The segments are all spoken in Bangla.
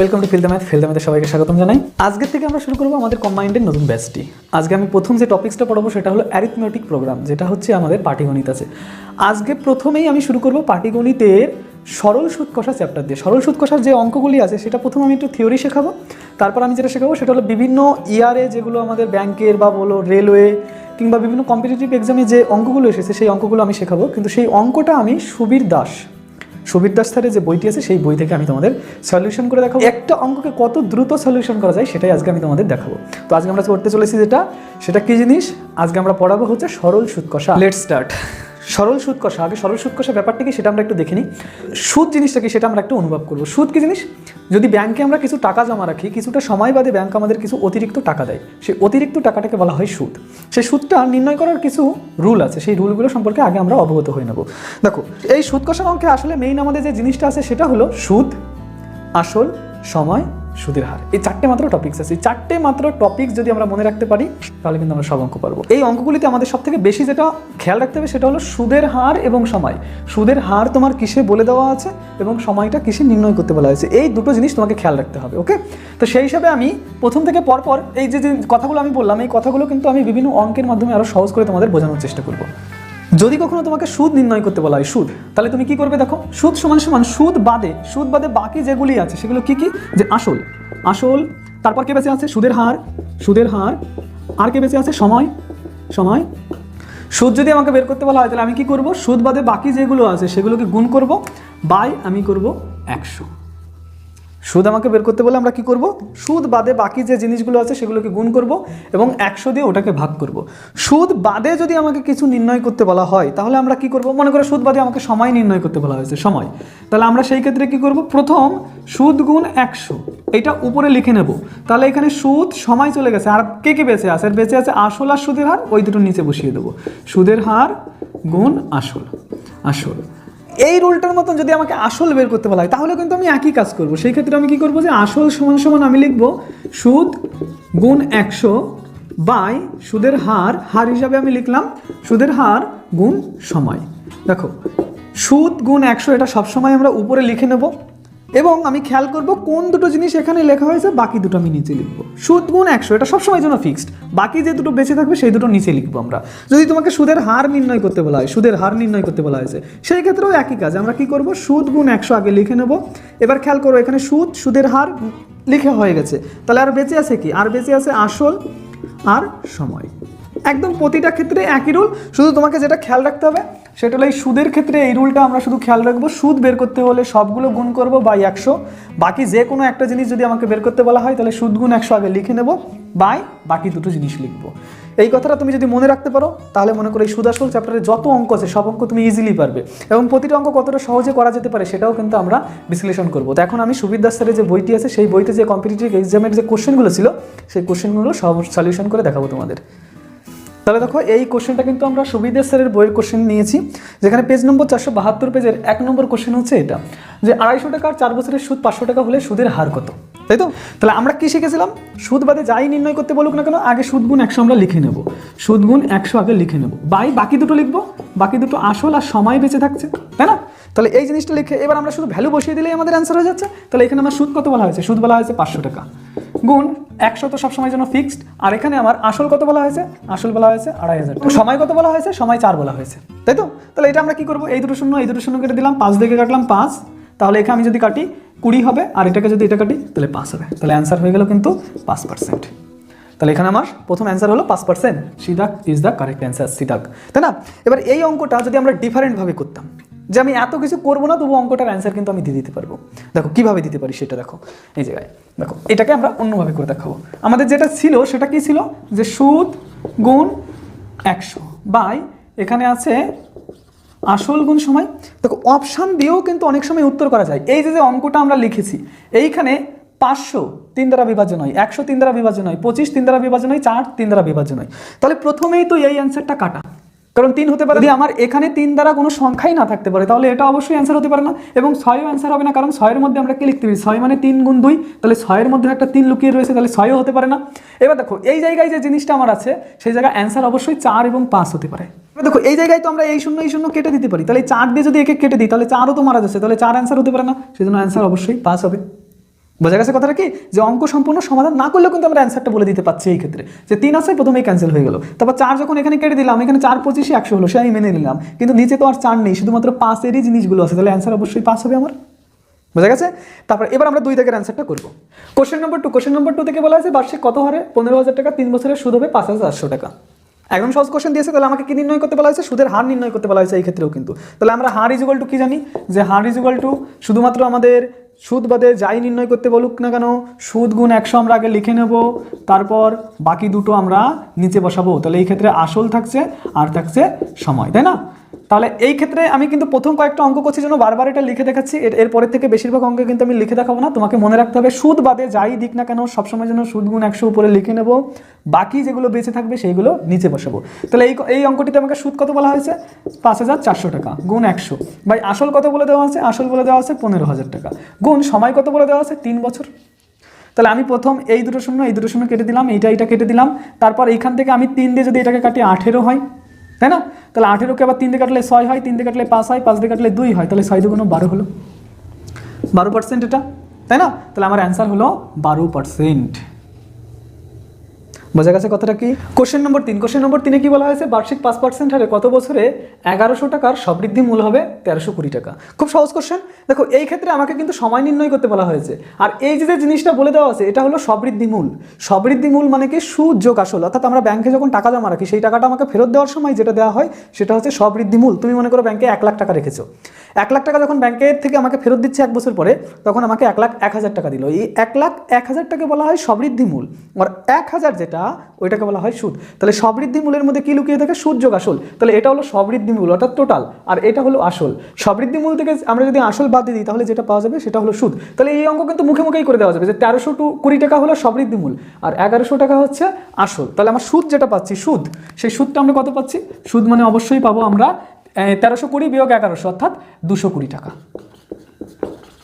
ওয়েলকাম টু ফিল দ্য ম্যাথে সবাইকে স্বাগতম জানাই। আজকের থেকে আমরা শুরু করবো আমাদের কম্বাইন্ডের নতুন ব্যাচটি। আজকে আমি প্রথম যে টপিক্সটা পড়াবো সেটা হলো অ্যারিথমেটিক প্রোগ্রাম, যেটা হচ্ছে আমাদের পাটিগণিত আছে। আজকে প্রথমেই আমি শুরু করবো পাটিগণিতের সরল সুদ কষা চ্যাপ্টার দিয়ে। সরল সুদ কষার যে অঙ্কগুলি আছে সেটা প্রথম আমি একটু থিওরি শেখাবো, তারপর আমি যেটা শেখাবো সেটা হলো বিভিন্ন ইয়ারে যেগুলো আমাদের ব্যাংকের বা বলো রেলওয়ে কিংবা বিভিন্ন কম্পিটিটিভ এক্সামে যে অঙ্কগুলো এসেছে সেই অঙ্কগুলো আমি শেখাবো। কিন্তু সেই অঙ্কটা আমি সুবীর দাস স্যারের যে বইটি আছে সেই বই থেকে আমি তোমাদের সলিউশন করে দেখাবো। একটা অঙ্ককে কত দ্রুত সলিউশন করা যায় সেটাই আজকে আমি তোমাদের দেখাবো। তো আজকে আমরা করতে চলেছি সেটা কি জিনিস, আজকে আমরা পড়াবো হচ্ছে সরল সুদ কষা। Let's start. সরল সুদ কষা। আগে সরল সুদ কষা ব্যাপারটা কি সেটা আমরা একটু দেখে নিই। সুদ জিনিসটা কি সেটা আমরা একটু অনুভব করবো। সুদ কি জিনিস? যদি ব্যাংকে আমরা কিছু টাকা জমা রাখি, কিছুটা সময় বাদে ব্যাংক আমাদের কিছু অতিরিক্ত টাকা দেয়, সেই অতিরিক্ত টাকাটাকে বলা হয় সুদ। সেই সুদটা নির্ণয় করার কিছু রুল আছে, সেই রুলগুলো সম্পর্কে আগে আমরা অবগত হয়ে নেব। দেখো, এই সুদ কষার অঙ্কে আসলে মেইন আমাদের যে জিনিসটা আছে সেটা হলো সুদ, আসল, সময়, সুদের হার। এই চারটে মাত্র টপিক্স আছে। এই চারটে মাত্র টপিক্স যদি আমরা মনে রাখতে পারি তাহলে কিন্তু আমরা সব অঙ্ক পারবো। এই অঙ্কগুলিতে আমাদের সব থেকে বেশি যেটা খেয়াল রাখতে হবে সেটা হলো সুদের হার এবং সময়। সুদের হার তোমার কিসে বলে দেওয়া আছে এবং সময়টা কিসে নির্ণয় করতে বলা হয়েছে, এই দুটো জিনিস তোমাকে খেয়াল রাখতে হবে। ওকে, তো সেই হিসাবে আমি প্রথম থেকে পরপর এই যে কথাগুলো আমি বললাম, এই কথাগুলো কিন্তু আমি বিভিন্ন অঙ্কের মাধ্যমে আরও সহজ করে তোমাদের বোঝানোর চেষ্টা করবো। যদি কখনো তোমাকে সুদ নির্ণয় করতে বলা হয়, সুদ, তাহলে তুমি কি করবে? দেখো, সুদ সমান সমান সুদ বাদে বাকি যেগুলি আছে সেগুলো কি কি? যে আসল, তারপর কে বেঁচে আছে? সুদের হার, আর কে বেঁচে আছে? সময়। সুদ যদি আমাকে বের করতে বলা হয় তাহলে আমি কি করব? সুদ বাদে বাকি যেগুলো আছে সেগুলোকে গুণ করব, বাই আমি করব 100। সুদ আমাকে বের করতে বলে আমরা কি করব? সুদ বাদে বাকি যে জিনিসগুলো আছে সেগুলোকে গুণ করব এবং 100 দিয়ে ওটাকে ভাগ করব। সুদ বাদে যদি আমাকে কিছু নির্ণয় করতে বলা হয় তাহলে আমরা কি করব? মনে করো সুদ বাদে আমাকে সময় নির্ণয় করতে বলা হয়েছে, সময়। তাহলে আমরা সেই ক্ষেত্রে কি করব? প্রথম সুদ গুণ 100 এটা উপরে লিখে নেব। তাহলে এখানে সুদ, সময় চলে গেছে, আর কে বেঁচে আছে? আর বেঁচে আছে আসল আর সুদের হার, ওই দুটো নিচে বসিয়ে দেবো। সুদের হার গুণ আসল। এই রুলটার মতন যদি আমাকে আসল বের করতে বলা হয় তাহলে কিন্তু আমি একই কাজ করব। সেই ক্ষেত্রে আমি কি করব? যে আসল সমান সমান আমি লিখব সুদ গুণ 100 বাই সুদের হার হিসাবে আমি লিখলাম সুদের হার গুণ সময়। দেখো, সুদ গুণ 100 এটা সবসময় আমরা উপরে লিখে নেব এবং আমি খেয়াল করব কোন দুটো জিনিস এখানে লেখা হয়েছে, বাকি দুটো আমি নিচে লিখব। সুদ গুণ 100 এটা সবসময় জন্য ফিক্সড, বাকি যে দুটো বেঁচে থাকবে সেই দুটো নিচে লিখবো আমরা। যদি তোমাকে সুদের হার নির্ণয় করতে বলা হয়, হয়েছে, সেই ক্ষেত্রেও একই কাজ। আমরা কি করব? সুদ গুণ 100 আগে লিখে নেব। এবার খেয়াল করো, এখানে সুদের হার লিখে হয়ে গেছে, তাহলে আর বেঁচে আছে কি? আর বেঁচে আছে আসল আর সময়। একদম প্রতিটা ক্ষেত্রে একই রুল, শুধু তোমাকে যেটা খেয়াল রাখতে হবে সেটা হলো এই সুদের ক্ষেত্রে এই রুলটা আমরা শুধু খেয়াল রাখবো। সুদ বের করতে হলে সবগুলো গুণ করব বাই 100, বাকি যে কোনো একটা জিনিস যদি আমাকে বের করতে বলা হয় তাহলে সুদ গুণ 100 আগে লিখে নেব বাই বাকি দুটো জিনিস লিখবো। এই কথাটা তুমি যদি মনে রাখতে পারো তাহলে মনে করো এই সুদ আসল চ্যাপ্টারে যত অঙ্ক আছে সব অঙ্ক তুমি ইজিলি পারবে এবং প্রতিটা অঙ্ক কতটা সহজে করা যেতে পারে সেটাও কিন্তু আমরা বিশ্লেষণ করবো। তো এখন আমি সুবীর দাস স্যারের যে বইটি আছে সেই বইতে যে কম্পিটিটিভ এক্সামের যে কোশ্চেনগুলো ছিল সেই কোশ্চেনগুলো সব সলিউশন করে দেখাবো তোমাদের। তাহলে দেখো, এই কোশ্চেনটা কিন্তু আমরা সুবীর দাস স্যারের বইয়ের কোশ্চেন নিয়েছি, যেখানে পেজ নম্বর 472 পেজের 1 নম্বর কোশ্চেন হচ্ছে এটা, যে 250 টাকার 4 বছরের সুদ 500 টাকা হলে সুদের হার কত, তাই তো? তাহলে আমরা কি শিখেছিলাম? সুদ বাদে যাই নির্ণয় করতে বলুক না কেন আগে সুদ গুণ 100 আমরা লিখে নেব, সুদ গুণ 100 আগে লিখে নেব বাই বাকি দুটো লিখবো, বাকি দুটো আসল আর সময় বেঁচে থাকছে, তাই না? তাহলে এই জিনিসটা লিখে এবার আমরা শুধু ভ্যালু বসিয়ে দিলেই আমাদের অ্যান্সার হয়ে যাচ্ছে। তাহলে এখানে আমার সুদ কত বলা হয়েছে? সুদ বলা হয়েছে 500 টাকা গুণ 100 তো সবসময় জন্য ফিক্সড, আর এখানে আমার আসল কত বলা হয়েছে? আসল বলা হয়েছে 2500 টাকা। সময় কত বলা হয়েছে? সময় 4 বলা হয়েছে, তাই তো? তাহলে এটা আমরা কি করবো? এই দুটো শূন্য কেটে দিলাম, 5 দিকে কাটলাম 5, তাহলে এখানে আমি যদি কাটি 20 হবে, আর এটাকে যদি এটা কাটি তাহলে 5 হবে। তাহলে অ্যান্সার হয়ে গেল কিন্তু 5%। তাহলে এখানে আমার প্রথম অ্যান্সার হলো 5%। সিদাক ইজ দ্য কারেক্ট অ্যান্সার, সিদাক, তাই না? এবার এই অঙ্কটা যদি আমরা ডিফারেন্টভাবে করতাম, যে আমি এত কিছু করবো না তবু অঙ্কটার অ্যান্সার কিন্তু আমি দিয়ে দিতে পারবো। দেখো কীভাবে দিতে পারি সেটা দেখো, এই জায়গায় দেখো, এটাকে আমরা অন্যভাবে করে দেখাবো। আমাদের যেটা ছিল সেটা কি ছিল? যে সুদ গুণ 100 বাই এখানে আছে আসল গুণ সময়। দেখো, অপশান দিয়েও কিন্তু অনেক সময় উত্তর করা যায়। এই যে অঙ্কটা আমরা লিখেছি, এইখানে 500 3 দ্বারা বিভাজ্য নয়, 100 3 দ্বারা বিভাজ্য নয়, 25 3 দ্বারা বিভাজ্য নয়, 4 3 দ্বারা বিভাজ্য নয়। তাহলে প্রথমেই তো এই অ্যান্সারটা কাটা, কারণ 3 হতে পারে। যদি আমার এখানে 3 দ্বারা কোনো সংখ্যাই না থাকতে পারে তাহলে এটা অবশ্যই অ্যান্সার হতে পারে না, এবং 6ও অ্যান্সার হবে না, কারণ 6 এর মধ্যে আমরা কি লিখতে পারি? 6 মানে 3 গুণ 2, তাহলে 6 এর মধ্যে একটা 3 লুকিয়ে রয়েছে, তাহলে 6ও হতে পারে না। এবার দেখো, এই জায়গায় যে জিনিসটা আমার আছে সেই জায়গায় অ্যান্সার অবশ্যই 4 এবং 5 হতে পারে। এবার দেখো, এই জায়গায় তো আমরা এই শূন্য কেটে দিতে পারি, তাহলে 4 দিয়ে যদি একে কেটে দিই তাহলে 4ও তো মারা যাচ্ছে, তাহলে 4 অ্যান্সার হতে পারে না, সেজন্য অ্যান্সার অবশ্যই 5 হবে। বোঝা গেছে কথাটা কি, যে অঙ্ক সম্পূর্ণ সমাধান না করলেও কিন্তু আমরা অ্যান্সারটা বলে দিতে পারছি এই ক্ষেত্রে, যে 3 আছে প্রথমেই ক্যান্সেল হয়ে গেল, তারপর 4 যখন এখানে কেটে দিলাম, এখানে 4 25 100 হলো, সে আমি মেনে নিলাম, কিন্তু নিচে তো আর 4 নেই, শুধুমাত্র 5-এরই জিনিসগুলো আছে, তাহলে অ্যান্সার অবশ্যই 5 হবে আমার। বোঝা গেছে? তারপর এবার আমরা 2 দাগের অ্যান্সারটা করবো। কোশ্চেন নম্বর 2 থেকে বলা আছে বার্ষিক কত হারে 15,000 টাকা 3 বছরের সুদ হবে 5,800 টাকা। একদম সহজ কোশ্চেন দিয়েছে, তাহলে আমাকে কি নির্ণয় করতে বলা হয়েছে? সুদের হার নির্ণয় করতে বলা হয়েছে এই ক্ষেত্রেও কিন্তু। তাহলে আমরা হার ইজুয়াল টু কি জানি, যে হার ইজুয়াল টু শুধুমাত্র আমাদের সুদ বাদে যাই নির্ণয় করতে বলুক না কেন, সুদ গুণ 100 আমরা আগে লিখে নেব, তারপর বাকি দুটো আমরা নিচে বসাবো। তাহলে এই ক্ষেত্রে আসল থাকছে আর থাকছে সময়, তাই না? তাহলে এই ক্ষেত্রে আমি কিন্তু প্রথম কয়েকটা অঙ্ক করছি জন্য বারবার এটা লিখে দেখাচ্ছি, এরপরের থেকে বেশিরভাগ অঙ্ক কিন্তু আমি লিখে দেখাবো না। তোমাকে মনে রাখতে হবে সুদ বাদে যাই দিক না কেন সবসময় যেন সুদ গুণ 100 উপরে লিখে নেব, বাকি যেগুলো বেঁচে থাকবে সেইগুলো নিচে বসাবো। তাহলে এই অঙ্কটিতে আমাকে সুদ কত বলা হয়েছে? 5,400 টাকা গুণ 100 ভাই আসল কত বলে দেওয়া আছে? আসল বলে দেওয়া আছে 15,000 টাকা গুণ সময় কত বলে দেওয়া আছে? 3 বছর। তাহলে আমি প্রথম এই দুটো শূন্য কেটে দিলাম, এইটা কেটে দিলাম, তারপর এইখান থেকে আমি 3 দিয়ে যদি এটাকে কাটি 18 হয়, তাই না? তাহলে 18কে আবার 3 দিয়ে কাটলে 6 হয়, 3 দিয়ে কাটলে 5 হয়, 5 দিয়ে কাটলে 2 হয়, তাহলে 6 দুগুণ 12 হলো, 12% এটা, তাই না? তাহলে আমার অ্যান্সার হলো 12%। বোঝা গেছে কথাটা কি? কোশ্চেন নম্বর 3 কি বলা হয়েছে? বার্ষিক 5% হারে কত বছরে 1100 টাকার সবৃদ্ধি মূল হবে 1320 টাকা। খুব সহজ কোশ্চেন। দেখো এই ক্ষেত্রে আমাকে কিন্তু সময় নির্ণয় করতে বলা হয়েছে, আর এই যে জিনিসটা বলে দেওয়া আছে এটা হলো সবৃদ্ধি মূল। সবৃদ্ধি মূল মানে কি? সুদ যোগ আসল, অর্থাৎ আমরা ব্যাংকে যখন টাকা জমা রাখি সেই টাকাটা আমাকে ফেরত দেওয়ার সময় যেটা দেওয়া হয় সেটা হচ্ছে সবৃদ্ধি মূল। তুমি মনে করো ব্যাংকে 1 লাখ টাকা রেখেছো, 1 লাখ টাকা যখন ব্যাংকের থেকে আমাকে ফেরত দিচ্ছে 1 বছর পরে, তখন আমাকে 1,01,000 টাকা দিল। এই 1,01,000 টাকা বলা হয় সবৃদ্ধি মূল, আর 1,000 যেটা ওইটাকে বলা হয় সুদ। তাহলে সবৃদ্ধি মূলের মধ্যে কি লুকিয়ে থাকে? সুদ যোগ আসল। তাহলে এটা হলো সবৃদ্ধি মূল অর্থাৎ টোটাল, আর এটা হলো আসল। সবৃদ্ধি মূল থেকে আমরা যদি আসল বাদ দিই তাহলে যেটা পাওয়া যাবে সেটা হলো সুদ। তাহলে এই অঙ্ক কিন্তু মুখে মুখেই করে দেওয়া যাবে যে 1320 টাকা হলো সবৃদ্ধি মূল আর 1100 টাকা হচ্ছে আসল। তাহলে আমার সুদ যেটা পাচ্ছি সুদ, সেই সুদটা আমরা কত পাচ্ছি? সুদ মানে অবশ্যই পাবো আমরা 1320 বিয়োগ 1100 অর্থাৎ 220 টাকা,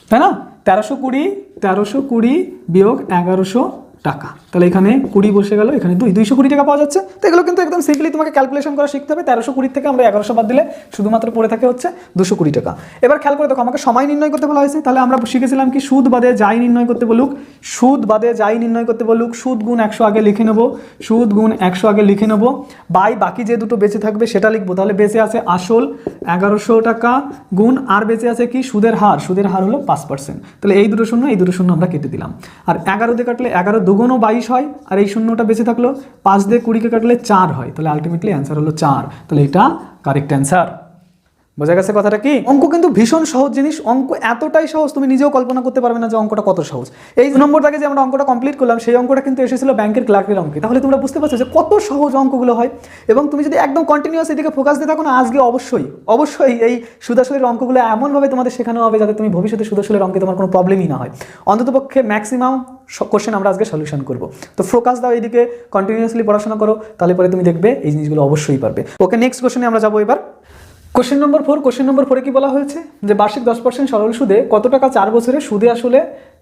তাই না? 1320 বিয়োগ 1100 টাকা। তাহলে এখানে 20 বসে গেল, এখানে 220 টাকা পাওয়া যাচ্ছে। তো এগুলো কিন্তু একদম সিম্পলি তোমাকে ক্যালকুলেশন করা শিখতে হবে। 1320 থেকে আমরা 1100 বাদ দিলে শুধুমাত্র পড়ে থাকে হচ্ছে 220 টাকা। এবার খেয়াল করে দেখো আমাকে সময় নির্ণয় করতে বলা হয়েছে। তাহলে আমরা শিখেছিলাম কি? সুদ বাদে যাই নির্ণয় করতে বলুক, সুদ গুণ 100 আগে লিখে নেব, সুদ গুণ 100 আগে লিখে নেব, বাকি যে দুটো বেঁচে থাকবে সেটা লিখবো। তাহলে বেঁচে আছে আসল 1100 টাকা গুণ আর বেঁচে আছে কি? সুদের হার হলো 5%। তাহলে এই দুটো শূন্য আমরা কেটে দিলাম, আর 11 দিয়ে কাটলে 11 দুগুণ 22 হয়, আর এই শূন্যটা বেঁচে থাকলো, 5 দিয়ে 20কে কাটলে 4 হয়। তাহলে আলটিমেটলি অ্যান্সার হলো 4। তাহলে এটা কারেক্ট অ্যান্সার। বোঝা গেছে কথাটা কি? অঙ্ক কিন্তু ভীষণ সহজ জিনিস, অঙ্ক এতটাই সহজ তুমি নিজেও কল্পনা করতে পারবে না যে অঙ্কটা কত সহজ। এই নম্বর থেকে যে আমরা অঙ্কটা কমপ্লিট করলাম সেই অঙ্কটা কিন্তু এসেছিল ব্যাংকের ক্লার্কের অঙ্কে। তাহলে তোমরা বুঝতে পারছো যে কত সহজ অঙ্কগুলো হয়, এবং তুমি যদি একদম কন্টিনিউয়াস এদিকে ফোকাস দিয়ে থাকো না, আজকে অবশ্যই এই সুদাসলের অঙ্কগুলো এমনভাবে তোমাদের শেখানো হবে যাতে তুমি ভবিষ্যতে সুদাসলের অঙ্কে তোমার কোনো প্রবলেমই না হয়। অন্ততপক্ষে ম্যাক্সিমাম কোশ্চেন আমরা আজকে সলিউশন করবো। তো ফোকাস দাও এইদিকে, কন্টিনিউয়াসলি পড়াশোনা করো, তাহলে পরে তুমি দেখবে এই জিনিসগুলো অবশ্যই পারবে। ওকে, নেক্সট কোশ্চেনে আমরা যাবো এবার। কোশ্চেন নম্বর 4 কি বলা হয়েছে? যে বার্ষিক 10% সরল সুদে কত টাকা 4 বছরে সুদে আসলে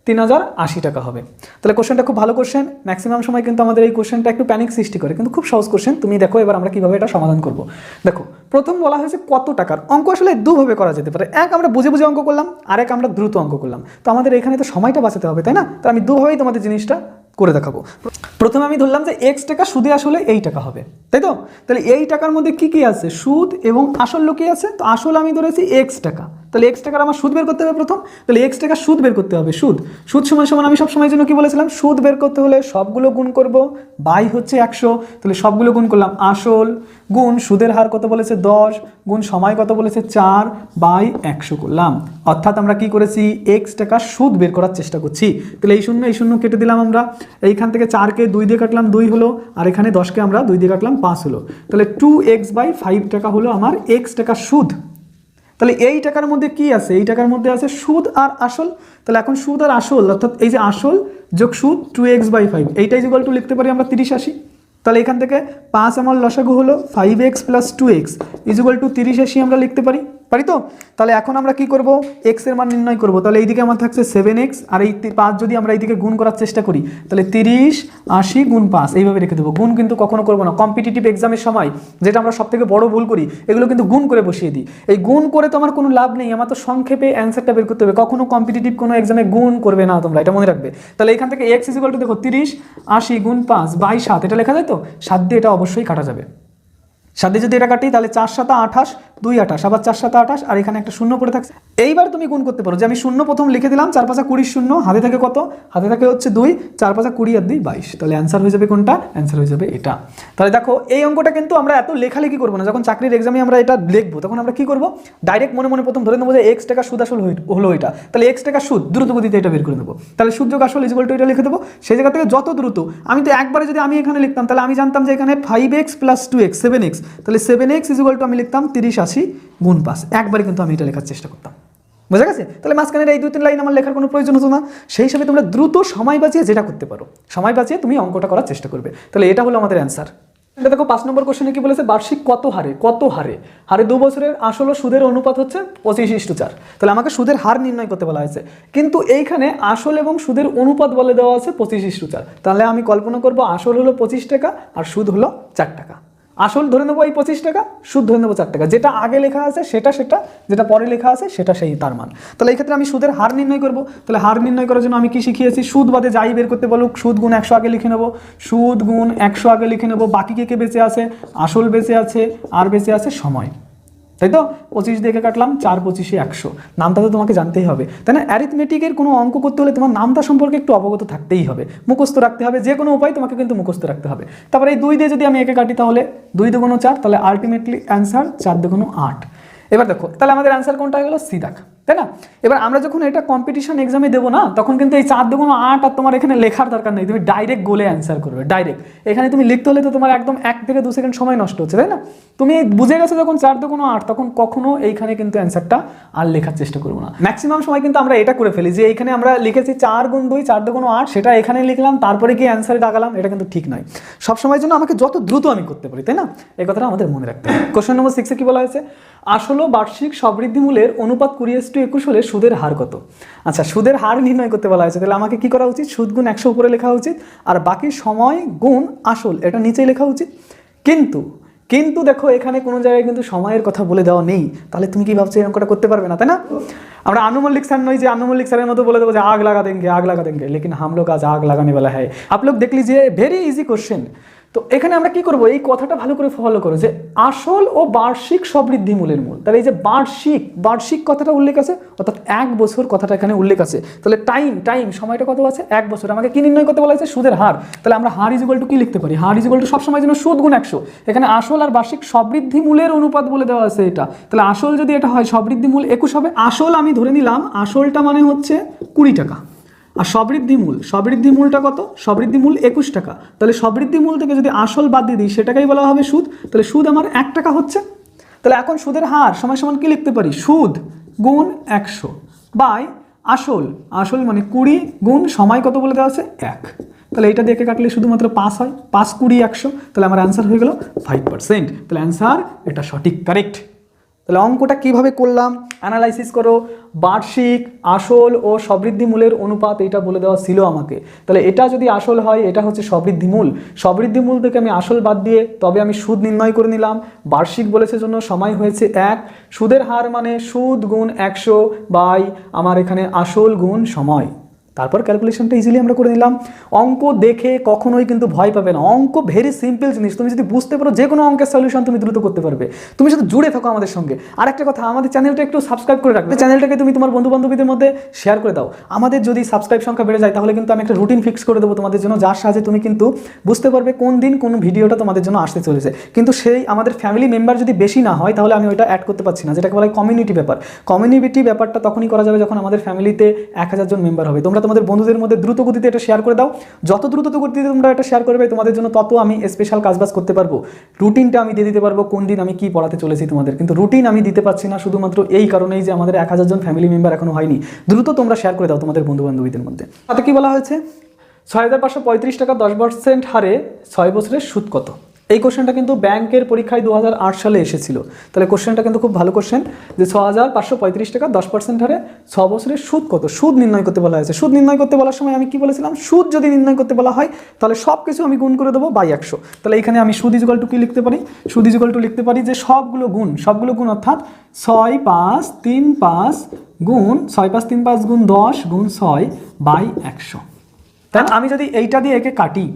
3080 টাকা হবে। তাহলে কোশ্চেনটা খুব ভালো কোশ্চেন। ম্যাক্সিমাম সময় কিন্তু আমাদের এই কোশ্চেনটা একটু প্যানিক সৃষ্টি করে, কিন্তু খুব সহজ কোশ্চেন। তুমি দেখো এবার আমরা কিভাবে এটা সমাধান করব। দেখো প্রথম বলা হয়েছে কত টাকার অঙ্ক আসলে দুভাবে করা যেতে পারে। এক আমরা বুঝে অঙ্ক করলাম, আর এক আমরা দ্রুত অঙ্ক করলাম। তো আমাদের এখানে তো সময়টা বাঁচাতে হবে, তাই না? তো আমি দুভাবেই তোমাদের জিনিসটা করে দেখাবো। প্রথমে আমি ধরলাম যে x টাকা সুদে আসলে এই টাকা হবে, তাই তো? তাহলে এই টাকার মধ্যে কি কি আছে? সুদ এবং আসল লুকিয়ে আছে। তো আসল আমি ধরেছি x টাকা, তাহলে x টাকার আমার সুদ বের করতে হবে প্রথম। তাহলে x টাকা সুদ বের করতে হবে। সুদ সমান আমি সব সময়ের জন্য কি বলেছিলাম? সুদ বের করতে হলে সবগুলো গুণ করব, বাই হচ্ছে 100। তাহলে সবগুলো গুণ করলাম, আসল গুণ সুদের হার কত বলেছে 10 গুণ সময় কত বলেছে 4 বাই 100 করলাম। অর্থাৎ আমরা কি করেছি? x টাকা সুদ বের করার চেষ্টা করছি। তাহলে এই শূন্য কেটে দিলাম আমরা, এইখান থেকে 4কে 2 দিয়ে কাটলাম 2 হলো, আর এখানে 10কে আমরা 2 দিয়ে কাটলাম 5 হলো। তাহলে 2x/5 টাকা হলো আমার x টাকা সুদ। তাহলে এই টাকার মধ্যে কি আছে? এই টাকার মধ্যে আছে সুদ আর আসল। তাহলে এখন সুদ আর আসল অর্থাৎ এই যে আসল যোগ সুদ 2x/5, এইটাই ইকুয়াল টু লিখতে পারি আমরা 3080। তাহলে এখান থেকে 5 আমার লসাগু হলো 5x + 2x ইকুয়াল টু 3080 আমরা লিখতে পারি। পারি তো? তাহলে এখন আমরা কি করব, এক্স এর মান নির্ণয় করব। তাহলে এইদিকে আমার থাকছে 7x, আর এই 5 যদি আমরা এইদিকে গুণ করার চেষ্টা করি তাহলে 30 80 গুণ 5 এইভাবে রেখে দেবো। গুণ কিন্তু কখনো করবো না, কম্পিটিটিভ এক্সামের সময় যেটা আমরা সব থেকে বড় ভুল করি, এগুলো কিন্তু গুণ করে বসিয়ে দিই। এই গুণ করে তো আমার কোনো লাভ নেই, আমার তো সংক্ষেপে অ্যান্সারটা বের করতে হবে। কখনো কম্পিটিটিভ কোনো এক্সামে গুণ করবে না তোমরা, এটা মনে রাখবে। তাহলে এখান থেকে এক্স ইকুয়াল টু দেখো 30 80 গুণ 5 বাই 7, এটা লেখা যায় তো? 7 দিয়ে এটা অবশ্যই কাটা যাবে। 7 দিয়ে যদি এটা কাটি তাহলে 4 7 28 2 28, আবার 4 7 28, আর এখানে একটা শূন্য পড়ে থাকছে। এইবার তুমি গুণ করতে পারো, যে আমি শূন্য প্রথম লিখে দিলাম, 4 5 20 শূন্য, হাতে থাকে কত? হাতে থাকে হচ্ছে 2, 4 5 20 আর 2 22। তাহলে অ্যান্সার হয়ে যাবে কোনটা? অ্যান্সার হয়ে যাবে এটা। তাহলে দেখো এই অঙ্কটা কিন্তু আমরা এত লেখালেখি করবো না, যখন চাকরির এক্সামে আমরা এটা লিখবো তখন আমরা কি করবো, ডাইরেক্ট মনে মনে প্রথম ধরে নেবো যে x টাকা সুদ আসল হলো এটা। তাহলে x টাকা সুদ দ্রুত গতিতে এটা বের করে দেবো। তাহলে সুদ যোগ আসল ইকুয়াল টু এটা লিখে দেবো। সেই জায়গা থেকে যত দ্রুত, আমি তো একবারে যদি আমি এখানে লিখতাম তাহলে আমি জানতাম যে এখানে 5x + 2x 7x, তাহলে 7x ইকুয়াল টু আমি লিখতাম 30 80 গুণ 5, একবারে কিন্তু আমি এটা লেখার চেষ্টা করতাম। বোঝা গেছে? তাহলে মাঝখানের এই 2-3 লাইন আমার লেখার কোনো প্রয়োজন হতো না। সেই হিসাবে তোমরা দ্রুত সময় বাঁচিয়ে যেটা করতে পারো, সময় বাঁচিয়ে তুমি অঙ্কটা করার চেষ্টা করবে। তাহলে এটা হলো আমাদের অ্যান্সার। এটা দেখো 5 নম্বর কোশ্চেনে কি বলেছে, বার্ষিক কত হারে 2 বছরের আসল ও সুদের অনুপাত হচ্ছে 25:4। তাহলে আমাকে সুদের হার নির্ণয় করতে বলা হয়েছে, কিন্তু এইখানে আসল এবং সুদের অনুপাত বলে দেওয়া আছে 25:4। তাহলে আমি কল্পনা করব আসল হলো 25 টাকা আর সুদ হলো 4 টাকা। আসল ধরে নেবো এই 25 টাকা, সুদ ধরে নেবো 4 টাকা। যেটা আগে লেখা আছে সেটা, যেটা পরে লেখা আছে সেটা সেই তার মান। তাহলে এই ক্ষেত্রে আমি সুদের হার নির্ণয় করব। তাহলে হার নির্ণয় করার জন্য আমি কি শিখিয়েছি, সুদ বাদে যাই বের করতে বলুক, সুদ গুণ 100 আগে লিখে নেব, সুদ গুণ 100 আগে লিখে নেব। বাকি কে বেঁচে আছে? আসল বেঁচে আছে, আর বেঁচে আছে সময়, তাই তো? 25 দিয়ে কাটলাম, 4 25 100। নামটা তো তোমাকে জানতেই হবে, তাই না? অ্যারিথমেটিকের কোনো অঙ্ক করতে হলে তোমার নামটা সম্পর্কে একটু অবগত থাকতেই হবে, মুখস্থ রাখতে হবে, যে কোনো উপায় তোমাকে কিন্তু মুখস্থ রাখতে হবে। তারপরে এই 2 দিয়ে যদি আমি একে কাটি তাহলে 2 2 4, তাহলে আলটিমেটলি অ্যান্সার 4 2 8। এবার দেখো তাহলে আমাদের অ্যান্সার কোনটা গেল? সি দাগ, তাই না? এবার আমরা যখন এটা কম্পিটিশন এক্সামে দেবো না, তখন কিন্তু এই 4 2 8 আর তোমার এখানে লেখার দরকার নেই, তুমি ডাইরেক্ট গোলে অ্যান্সার করবে। ডাইরেক্ট এখানে তুমি লিখতে হলে তো তোমার একদম 1 থেকে 2 সেকেন্ড সময় নষ্ট হচ্ছে, তাই না? তুমি বুঝে গেছো যখন 4 2 8, তখন কখনো এইখানে কিন্তু অ্যান্সারটা আর লেখার চেষ্টা করবো না। ম্যাক্সিমাম সময় কিন্তু আমরা এটা করে ফেলি যে এইখানে আমরা লিখেছি 4 গুণ 2 4 2 8, সেটা এখানে লিখলাম, তারপরে গিয়ে অ্যান্সারে দাগালাম। এটা কিন্তু ঠিক নয়। সব সময়ের জন্য আমাকে যত দ্রুত আমি করতে পারি, তাই না? এই কথাটা আমাদের মনে রাখতে হবে। কোশ্চেন নম্বর 6 এ কি বলা হয়েছে, আসল ও বার্ষিক সবৃদ্ধিমূলের অনুপাত 20:21 হলে সুদের হার কত? আচ্ছা, সুদের হার নির্ণয় করতে বলা হয়েছে। তাহলে আমাকে কি করা উচিত, সুদ গুণ 100 উপরে লেখা উচিত, আর বাকি সময় গুণ আসল এটা নিচেই লেখা উচিত। কিন্তু দেখো এখানে কোনো জায়গায় কিন্তু সময়ের কথা বলে দেওয়া নেই। তাহলে তুমি কি ভাবছো এই অঙ্কটা করতে পারবে না, তাই না? আমরা আনুমল্লিক স্যার নই যে আনুমল্লিক স্যারের মতো বলে দেবো যে আগ লাগা দেंगे, लेकिन हम लोग आज आग लगाने वाला है। आप लोग देख लीजिए, वेरी इजी क्वेश्चन। তো এখানে আমরা কি করব, এই কথাটা ভালো করে ফলো করো যে আসল ও বার্ষিক সবৃদ্ধি মূলের মূল। তাহলে এই যে বার্ষিক কথাটা উল্লেখ আছে, অর্থাৎ 1 বছর কথাটা এখানে উল্লেখ আছে। তাহলে টাইম সময়টা কত আছে? 1 বছর। আমাকে কি নির্ণয় করতে বলা হয়েছে? সুদের হার। তাহলে আমরা হার ইকুয়াল টু কি লিখতে পারি? হার ইকুয়াল টু সবসময় জন্য সুদ গুণ 100। এখানে আসল আর বার্ষিক সবৃদ্ধি মূলের অনুপাত বলে দেওয়া আছে এটা। তাহলে আসল যদি এটা হয়, সবৃদ্ধি মূল 21 হবে। আসল আমি ধরে নিলাম, আসলটা মানে হচ্ছে 20 টাকা, আর সবৃদ্ধি মূলটা কত? সবৃদ্ধি মূল 21 টাকা। তাহলে সবৃদ্ধি মূল থেকে যদি আসল বাদ দিয়ে দিই, সেটাকেই বলা হবে সুদ। তাহলে সুদ আমার 1 টাকা হচ্ছে। তাহলে এখন সুদের হার সমান সমান কি লিখতে পারি? সুদ গুণ 100 বাই আসল মানে 20 গুণ সময় কত বলে দেওয়া আছে? 1। তাহলে এটা দিয়ে কাটলে শুধুমাত্র 5 হয়, 5 20 100। তাহলে আমার অ্যান্সার হয়ে গেল 5%। তাহলে অ্যান্সার এটা সঠিক, কারেক্ট। তাহলে অঙ্কটা কিভাবে করলাম অ্যানালাইসিস করো। বার্ষিক, আসল ও সবৃদ্ধি মূলের অনুপাত এটা বলে দেওয়া ছিল আমাকে। তাহলে এটা যদি আসল হয়, এটা হচ্ছে সবৃদ্ধি মূল থেকে আমি আসল বাদ দিয়ে তবে আমি সুদ নির্ণয় করে নিলাম। বার্ষিক বলেছে জন্য সময় হয়েছে 1। সুদের হার মানে সুদ গুণ 100 বাই আমার এখানে আসল গুণ সময়। তারপর ক্যালকুলেশনটা ইজিলি আমরা করে নিলাম। অঙ্ক দেখে কখনোই কিন্তু ভয় পাবে না। অঙ্ক ভেরি সিম্পল জিনিস, তুমি যদি বুঝতে পারো যে কোনো অঙ্কের সলিউশন তুমি দ্রুত করতে পারবে। তুমি শুধু জুড়ে থাকো আমাদের সঙ্গে। আর একটা কথা, আমাদের চ্যানেলটা একটু সাবস্ক্রাইব করে রাখবে। চ্যানেলটাকে তুমি তোমার বন্ধু বান্ধবীদের মধ্যে শেয়ার করে দাও। আমাদের যদি সাবস্ক্রাইব সংখ্যা বেড়ে যায়, তাহলে কিন্তু আমি একটা রুটিন ফিক্স করে দেবো তোমাদের জন্য, যার সাহায্যে তুমি কিন্তু বুঝতে পারবে কোন দিন কোন ভিডিওটা তোমাদের জন্য আসতে চলেছে। কিন্তু সেই আমাদের ফ্যামিলি মেম্বার যদি বেশি না হয়, তাহলে আমি ওইটা অ্যাড করতে পারছি না, যেটাকে বলা হয় কমিউনিটি ব্যাপার। কমিউনিটি ব্যাপারটা তখনই করা যাবে যখন আমাদের ফ্যামিলিতে 1000 জন মেম্বার হবে। তোমরা তোমাদের বন্ধুদের মধ্যে দ্রুত গতিতে এটা শেয়ার করে দাও। যত দ্রুত গতিতে তোমরা এটা শেয়ার করবে, তোমাদের জন্য তত আমি স্পেশাল কাজবাজ করতে পারবো। রুটিনটা আমি দিয়ে দিতে পারবো, কোন দিন আমি কি পড়াতে চলেছি তোমাদের। কিন্তু রুটিন আমি দিতে পারছি না শুধুমাত্র এই কারণেই যে আমাদের 1000 জন ফ্যামিলি মেম্বার এখনো হয়নি। দ্রুত তোমরা শেয়ার করে দাও তোমাদের বন্ধু বান্ধবীদের মধ্যে। তাতে কি বলা হয়েছে, 6535 টাকা 10% হারে 6 বছরের সুদ কত? এই কোশ্চেনটা কিন্তু ব্যাংকের পরীক্ষায় 2008 সালে এসেছিল। তাহলে কোশ্চেনটা কিন্তু খুব ভালো কোশ্চেন, যে 6535 টাকা 10% হারে 6 বছরের সুদ কত, সুদ নির্ণয় করতে বলা হয়েছে। সুদ নির্ণয় করতে বলার সময় আমি কি বলেছিলাম, সুদ যদি নির্ণয় করতে বলা হয় তাহলে সব কিছু আমি গুণ করে দেবো বাই 100। তাহলে এখানে আমি সুদ ইজুকাল টু কি লিখতে পারি, সুদ ইজুকাল টু লিখতে পারি যে সবগুলো গুণ অর্থাৎ 6 5 3 5 গুণ 6 5 3 5 গুণ 10 গুণ 6 বাই 100। তাহলে আমি যদি এইটা দিয়ে একে কাটি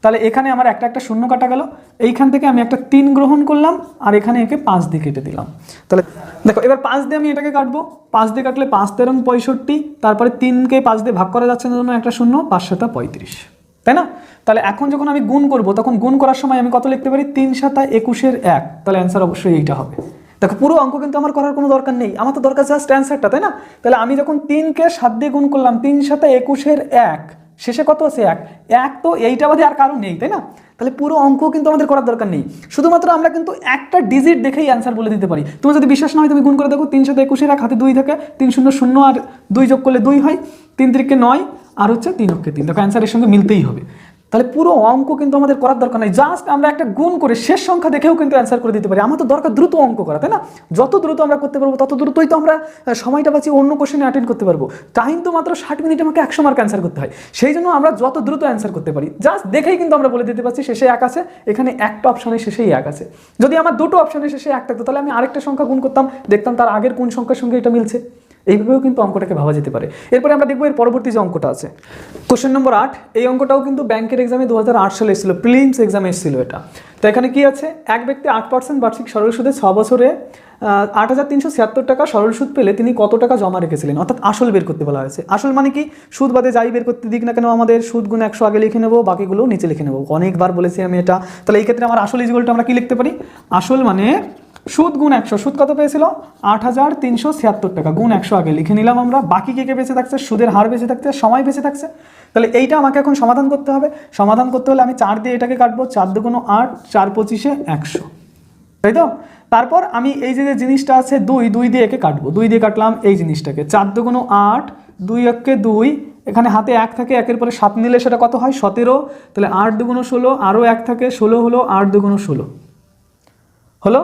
তাহলে এখানে আমার একটা একটা শূন্য কাটা গেল, এইখান থেকে আমি একটা 3 গ্রহণ করলাম আর এখানে একে 5 দিয়ে কেটে দিলাম। তাহলে দেখো এবার 5 দিয়ে আমি এটাকে কাটবো, 5 দিয়ে কাটলে 5 13 65, তারপরে 3কে 5 দিয়ে ভাগ করা যাচ্ছে না জন্য একটা শূন্য, 5 7 35, তাই না? তাহলে এখন যখন আমি গুণ করব তখন গুণ করার সময় আমি কত লিখতে পারি, 3 7 21 1। তাহলে অ্যান্সার অবশ্যই এইটা হবে। দেখো পুরো অঙ্ক কিন্তু আমার করার কোনো দরকার নেই, আমার তো দরকার জাস্ট অ্যান্সারটা, তাই না? তাহলে আমি যখন 3কে 7 দিয়ে গুণ করলাম, 3 7 21 1, শেষে কত আছে 1, তো এইটা বাদে আর কারণ নেই, তাই না? তাহলে পুরো অঙ্ক কিন্তু আমাদের করার দরকার নেই, শুধুমাত্র আমরা কিন্তু একটা ডিজিট দেখেই অ্যান্সার বলে দিতে পারি। তুমি যদি বিশ্বাস না হয় তুমি গুণ করে দেখো, 3 7 21 1, হাতে 2 থাকে, 3 0 0 আর 2 যোগ করলে 2 হয়, 3 3 9 আর হচ্ছে 3 অক্ষে 3, দেখো অ্যান্সারের সঙ্গে মিলতেই হবে। তাহলে পুরো অঙ্ক কিন্তু আমাদের করার দরকার নাই, জাস্ট আমরা একটা গুণ করে শেষ সংখ্যা দেখেও কিন্তু অ্যান্সার করে দিতে পারি। আমার তো দরকার দ্রুত অঙ্ক করা, তাই না? যত দ্রুত আমরা করতে পারবো তত দ্রুতই তো আমরা সময়টা বাঁচিয়ে অন্য কোশ্চেনে অ্যাটেন্ড করতে পারবো। টাইম তো মাত্র 60 মিনিট, আমাকে 100 মার্ক অ্যান্সার করতে হয়, সেই জন্য আমরা যত দ্রুত অ্যান্সার করতে পারি জাস্ট দেখেই কিন্তু আমরা বলে দিতে পারছি শেষে 1 আছে, এখানে একটা অপশনের শেষেই 1 আছে। যদি আমার দুটো অপশনের শেষে 1 থাকতো তাহলে আমি আরেকটা সংখ্যা গুণ করতাম, দেখতাম তার আগের কোন সংখ্যার সঙ্গে এটা মিলছে। এইভাবেও কিন্তু অঙ্কটাকে ভাবা যেতে পারে। এরপরে আমরা দেখবো এর পরবর্তী যে অঙ্কটা আছে, কোশ্চেন নম্বর 8। এই অঙ্কটাও কিন্তু ব্যাংকের এক্সামে 2008 সালে এসেছিল, প্রিলিমস এক্সামে এসেছিল এটা। তো এখানে কি আছে, এক ব্যক্তি 8% বার্ষিক সরল সুদে 6 বছরে 8376 টাকা সরল সুদ পেলে তিনি কত টাকা জমা রেখেছিলেন, অর্থাৎ আসল বের করতে বলা হয়েছে। আসল মানে কি, সুদ বাদে যাই বের করতে দিক না কেন আমাদের সুদ গুণ 100 আগে লিখে নেবো, বাকিগুলো নিচে লিখে নেবো, অনেকবার বলেছি আমি এটা। তাহলে এই ক্ষেত্রে আমার আসল ইজুয়ালটা আমরা কি লিখতে পারি, আসল মানে সুদ গুণ 100, সুদ কত পেয়েছিল 8376 টাকা, গুণ 100 আগে লিখে নিলাম আমরা, বাকি কে কে বেঁচে থাকছে, সুদের হার বেঁচে থাকছে, সময় বেঁচে থাকছে। তাহলে এইটা আমাকে এখন সমাধান করতে হবে। সমাধান করতে হলে আমি 4 দিয়ে এটাকে কাটবো, 4 2 8, 4 25 100, তাই তো? তারপর আমি এই যে জিনিসটা আছে 2 দিয়ে একে কাটবো, 2 দিয়ে কাটলাম এই জিনিসটাকে, 4 2 8, 2 1 2, এখানে হাতে 1 থাকে, 1-এর পরে 7 নিলে সেটা কত হয় 17, তাহলে 8 2 16, আরও 1 থাকে 16 হলো, 8 2 16 হলো।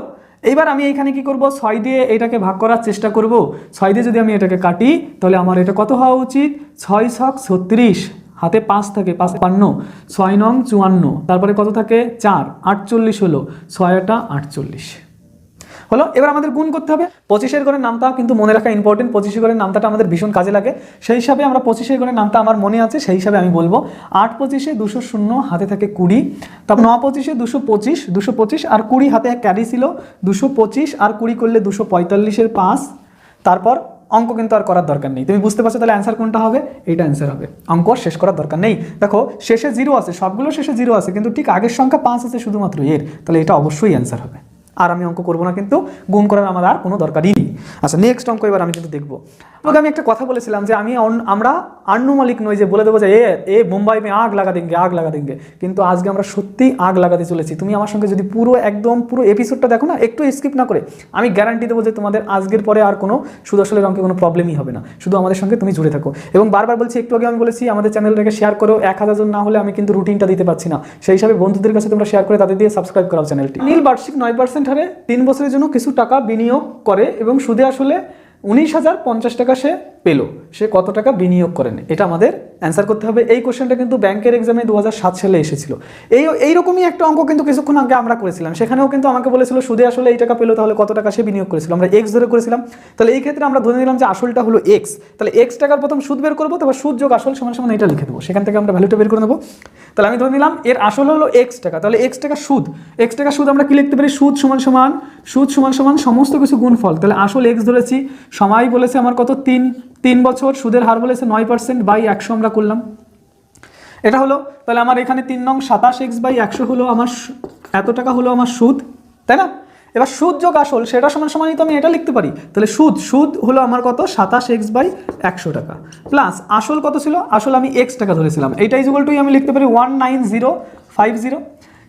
এইবার আমি এখানে কি করব, 6 দিয়ে এটাকে ভাগ করার চেষ্টা করব। 6 দিয়ে যদি আমি এটাকে কাটি তাহলে আমার এটা কত হওয়া উচিত, 6 ছক 36, হাতে 5 থাকে, 5 52, 6 নং 54, তারপরে কত থাকে 4, 48 হলো, 6 8 48 হলো। এবার আমাদের গুণ করতে হবে। 25-এর ঘরের নামটা কিন্তু মনে রাখা ইম্পর্টেন্ট, 25 ঘরের নামটা আমাদের ভীষণ কাজে লাগে। সেই হিসাবে আমরা 25-এর ঘরের নামটা আমার মনে আছে, সেই হিসাবে আমি বলবো 8 25-এ 200, হাতে থাকে 20, তারপর 9 25-এ 225 আর 20 হাতে ক্যারি ছিল, 225 আর 20 করলে 245-এর 5। তারপর অঙ্ক কিন্তু আর করার দরকার নেই, তুমি বুঝতে পারছো তাহলে অ্যান্সার কোনটা হবে, এইটা অ্যান্সার হবে। অঙ্ক শেষ করার দরকার নেই। দেখো শেষে 0 আছে, সবগুলো শেষে 0 আছে, কিন্তু ঠিক আগের সংখ্যা 5 আছে শুধুমাত্র এর, তাহলে এটা অবশ্যই অ্যান্সার হবে। আর আমি অঙ্ক করবো না, কিন্তু গুণ করার আমার আর কোনো দরকারই নেই। আচ্ছা নেক্সট অঙ্ক এবার আমি কিন্তু দেখবো। তোমাকে আমি একটা কথা বলেছিলাম যে আমরা আনুমানিক নই যে বলে দেবো যে এ মুম্বাই মে আগ লাগা দেंगे, কিন্তু আজকে আমরা সত্যিই আগ লাগাতে চলেছি। তুমি আমার সঙ্গে যদি পুরো এপিসোডটা দেখো না, একটু স্কিপ না করে, আমি গ্যারান্টি দেবো যে তোমাদের আজকের পরে আর কোনো সুদ আসলের অঙ্কে কোনো প্রবলেমই হবে না। শুধু আমাদের সঙ্গে তুমি জুড়ে থাকো। এবং বারবার বলছি, একটু আগে আমি বলেছি আমাদের চ্যানেলটাকে শেয়ার করো, 1000 জন না হলে আমি কিন্তু রুটিনটা দিতে পারছি না। সেই হিসাবে বন্ধুদের কাছে তোমরা শেয়ার করে তাদের দিয়ে সাবস্ক্রাইব করাও চ্যানেলটি। নীল বার্ষিক 9% হারে 3 বছরের জন্য কিছু টাকা বিনিয়োগ করে এবং সুদে আসলে 19,050 টাকা সে পেল, সে কত টাকা বিনিয়োগ করেন, এটা আমাদের অ্যান্সার করতে হবে। এই কোশ্চেনটা কিন্তু ব্যাংকের এক্সামে 2007 সালে এসেছিল। এইরকমই একটা অঙ্ক কিন্তু কিছুক্ষণ আগে আমরা করেছিলাম, সেখানেও কিন্তু আমাকে বলেছিল সুদে আসলে এই টাকা পেলো, তাহলে কত টাকা সে বিনিয়োগ করেছিল, আমরা এক্স ধরে করেছিলাম। তাহলে এই ক্ষেত্রে আমরা ধরে নিলাম যে আসলটা হলো এক্স, তাহলে এক্স টাকার প্রথম সুদ বের করবো, তারপর সুদ যোগ আসল সমান সমান এটা লিখে দেবো, সেখান থেকে আমরা ভ্যালুটা বের করে নেবো। তাহলে আমি ধরে নিলাম এর আসল হলো এক্স টাকা, তাহলে এক্স টাকা সুদ আমরা কি লিখতে পারি, সুদ সমান সমান সমস্ত কিছু গুণফল। তাহলে আসল এক্স ধরেছি, সময় বলেছে আমার কত 3 বছর, সুদের হার বলেছে 9% বাই 100 আমরা করলাম, এটা হলো। তাহলে আমার এখানে 3 নং 27x বাই 100 হলো আমার, এত টাকা হলো আমার সুদ, তাই না? এবার সুদ যোগ আসল সেটা সমান সমানই তো আমি এটা লিখতে পারি। তাহলে সুদ হলো আমার কত 27x বাই 100 টাকা, প্লাস আসল কত ছিল, আসল আমি x টাকা ধরেছিলাম, এইটা ইকুয়াল টু আমি লিখতে পারি 19050।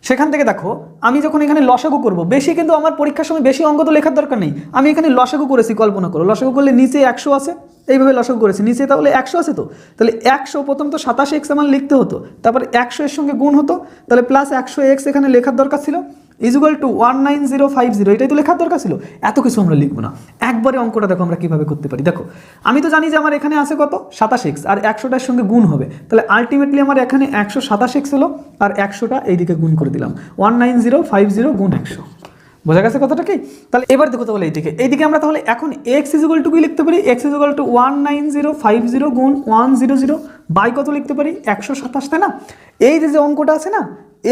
সেখান থেকে দেখো আমি যখন এখানে লসাগু করব, বেশি কিন্তু আমার পরীক্ষার সময় বেশি অঙ্ক তো লেখার দরকার নেই, আমি এখানে লসাগু করেছি, কল্পনা করো লসাগু করলে নিচে 100 আছে, এইভাবে লসাগু করেছি, নিচে তাহলে 100 আছে, তো তাহলে 100 প্রথম তো 27x আমার লিখতে হতো, তারপরে 100 এর সঙ্গে গুণ হতো, তাহলে প্লাস 100x এখানে লেখার দরকার ছিল, ইজুয়াল টু 19050, এটাই তো লেখার দরকার ছিল। এত কিছু আমরা লিখবো না, একবারে অঙ্কটা দেখো আমরা কিভাবে করতে পারি। দেখো আমি তো জানি যে আমার এখানে আছে কত 27x, আর 100টার সঙ্গে গুণ হবে, তাহলে আলটিমেটলি আমার এখানে 127x হলো, আর 100টা এইদিকে গুণ করে দিলাম, 19050 গুণ 100। বোঝা গেছে কথাটা কি? তাহলে এবার দেখো তাহলে এইদিকে আমরা তাহলে এখন x ইজুয়াল টু কি লিখতে পারি, x ইজুয়াল টু 19050 গুণ 100 বাই কত লিখতে পারি 127, তাই না? এই যে অঙ্কটা আছে না,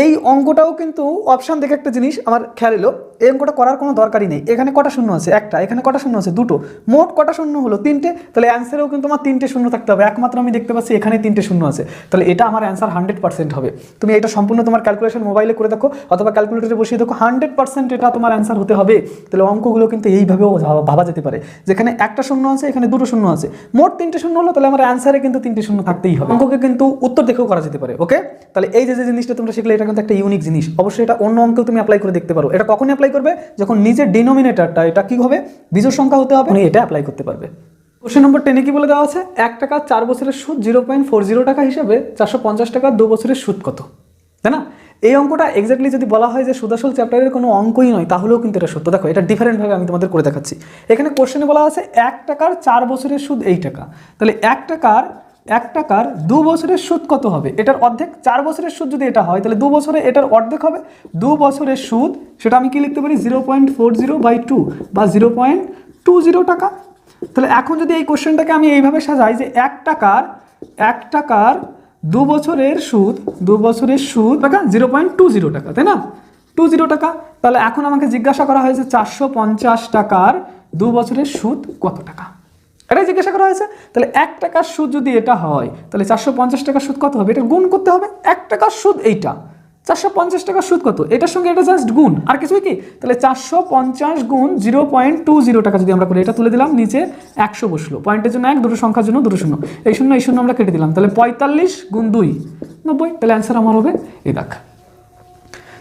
এই অঙ্কটাও কিন্তু অপশান দেখে একটা জিনিস আমার খেয়াল এলো, এই অঙ্কটা করার কোনো দরকারই নেই। এখানে কটা শূন্য আছে? একটা। এখানে কটা শূন্য আছে? দুটো। মোট কটা শূন্য হলো? 3টে। তাহলে অ্যান্সারেও কিন্তু আমার 3টে শূন্য থাকতে হবে, একমাত্র আমি দেখতে পাচ্ছি এখানে 3টে শূন্য আছে, তাহলে এটা আমার অ্যান্সার 100% হবে। তুমি এটা সম্পূর্ণ তোমার ক্যালকুলেশন মোবাইলে করে দেখো অথবা ক্যালকুলেটরে বসিয়ে দেখো, 100% এটা তোমার অ্যান্সার হতে হবে। তাহলে অঙ্কগুলো কিন্তু এইভাবেও ভাবা যেতে পারে, যেখানে একটা শূন্য আছে এখানে দুটো শূন্য আছে, মোট 3টে শূন্য হলো, তাহলে আমার অ্যান্সারে কিন্তু 3টে শূন্য থাকতেই হবে। অঙ্ককে কিন্তু উত্তর দেখেও করা যেতে পারে। ওকে, তাহলে এই যে জিনিসটা তোমরা শিখলে এটা কিন্তু একটা ইউনিক জিনিস, অবশ্যই এটা অন্য অঙ্কেও তুমি অ্যাপ্লাই করে দেখতে পারো। এটা কখন অ্যাপ্লাই করবে? যখন নিজের ডিনোমিনেটরটা এটা কি হবে, বিজোড় সংখ্যা হতে হবে, এটা অ্যাপ্লাই করতে পারবে। কোশ্চেন নম্বর 10 কি বলে দেওয়া আছে, 1 টাকা 4 বছরের সুদ 0.40 টাকা হিসাবে 450 টাকা 2 বছরের সুদ কত, তাই না? এই অঙ্কটা এক্স্যাক্টলি যদি বলা হয় যে সুদাসল চ্যাপ্টারের কোনো অঙ্কই নয়, তাহলেও কিন্তু এটা সত্য। দেখো এটা ডিফারেন্টভাবে আমি তোমাদের করে দেখাচ্ছি। এখানে কোশ্চেনে বলা আছে 1 টাকার 4 বছরের সুদ এই টাকা, তাহলে 1 টাকার 2 বছরের সুদ কত হবে? এটার অর্ধেক। 4 বছরের সুদ যদি এটা হয় তাহলে 2 বছরে এটার অর্ধেক হবে। 2 বছরের সুদ সেটা আমি কি লিখতে পারি 0.40/2 বা 0.20 টাকা। তাহলে এখন যদি এই কোশ্চেনটাকে আমি এইভাবে সাজাই যে 1 টাকার 2 বছরের সুদ টাকা 0.20 টাকা, তাই না? 20 টাকা। তাহলে এখন আমাকে জিজ্ঞাসা করা হয়েছে 450 টাকার 2 বছরের সুদ কত টাকা, এটাই জিজ্ঞাসা করা হয়েছে। তাহলে 1 টাকার সুদ যদি এটা হয় তাহলে 450 টাকার সুদ কত হবে, এটা গুণ করতে হবে। 1 টাকার সুদ এইটা, 450 টাকার সুদ কত, এটার সঙ্গে এটা জাস্ট গুণ, আর কিছুই কি। তাহলে 450 গুণ 0.20 টাকা যদি আমরা করি, এটা তুলে দিলাম, নিচে 100 বসলো, পয়েন্টের জন্য 1, দুটো সংখ্যার জন্য দুটো শূন্য, এই শূন্য আমরা কেটে দিলাম, তাহলে 45 গুণ 2 90, তাহলে অ্যান্সার আমার হবে এই দেখ।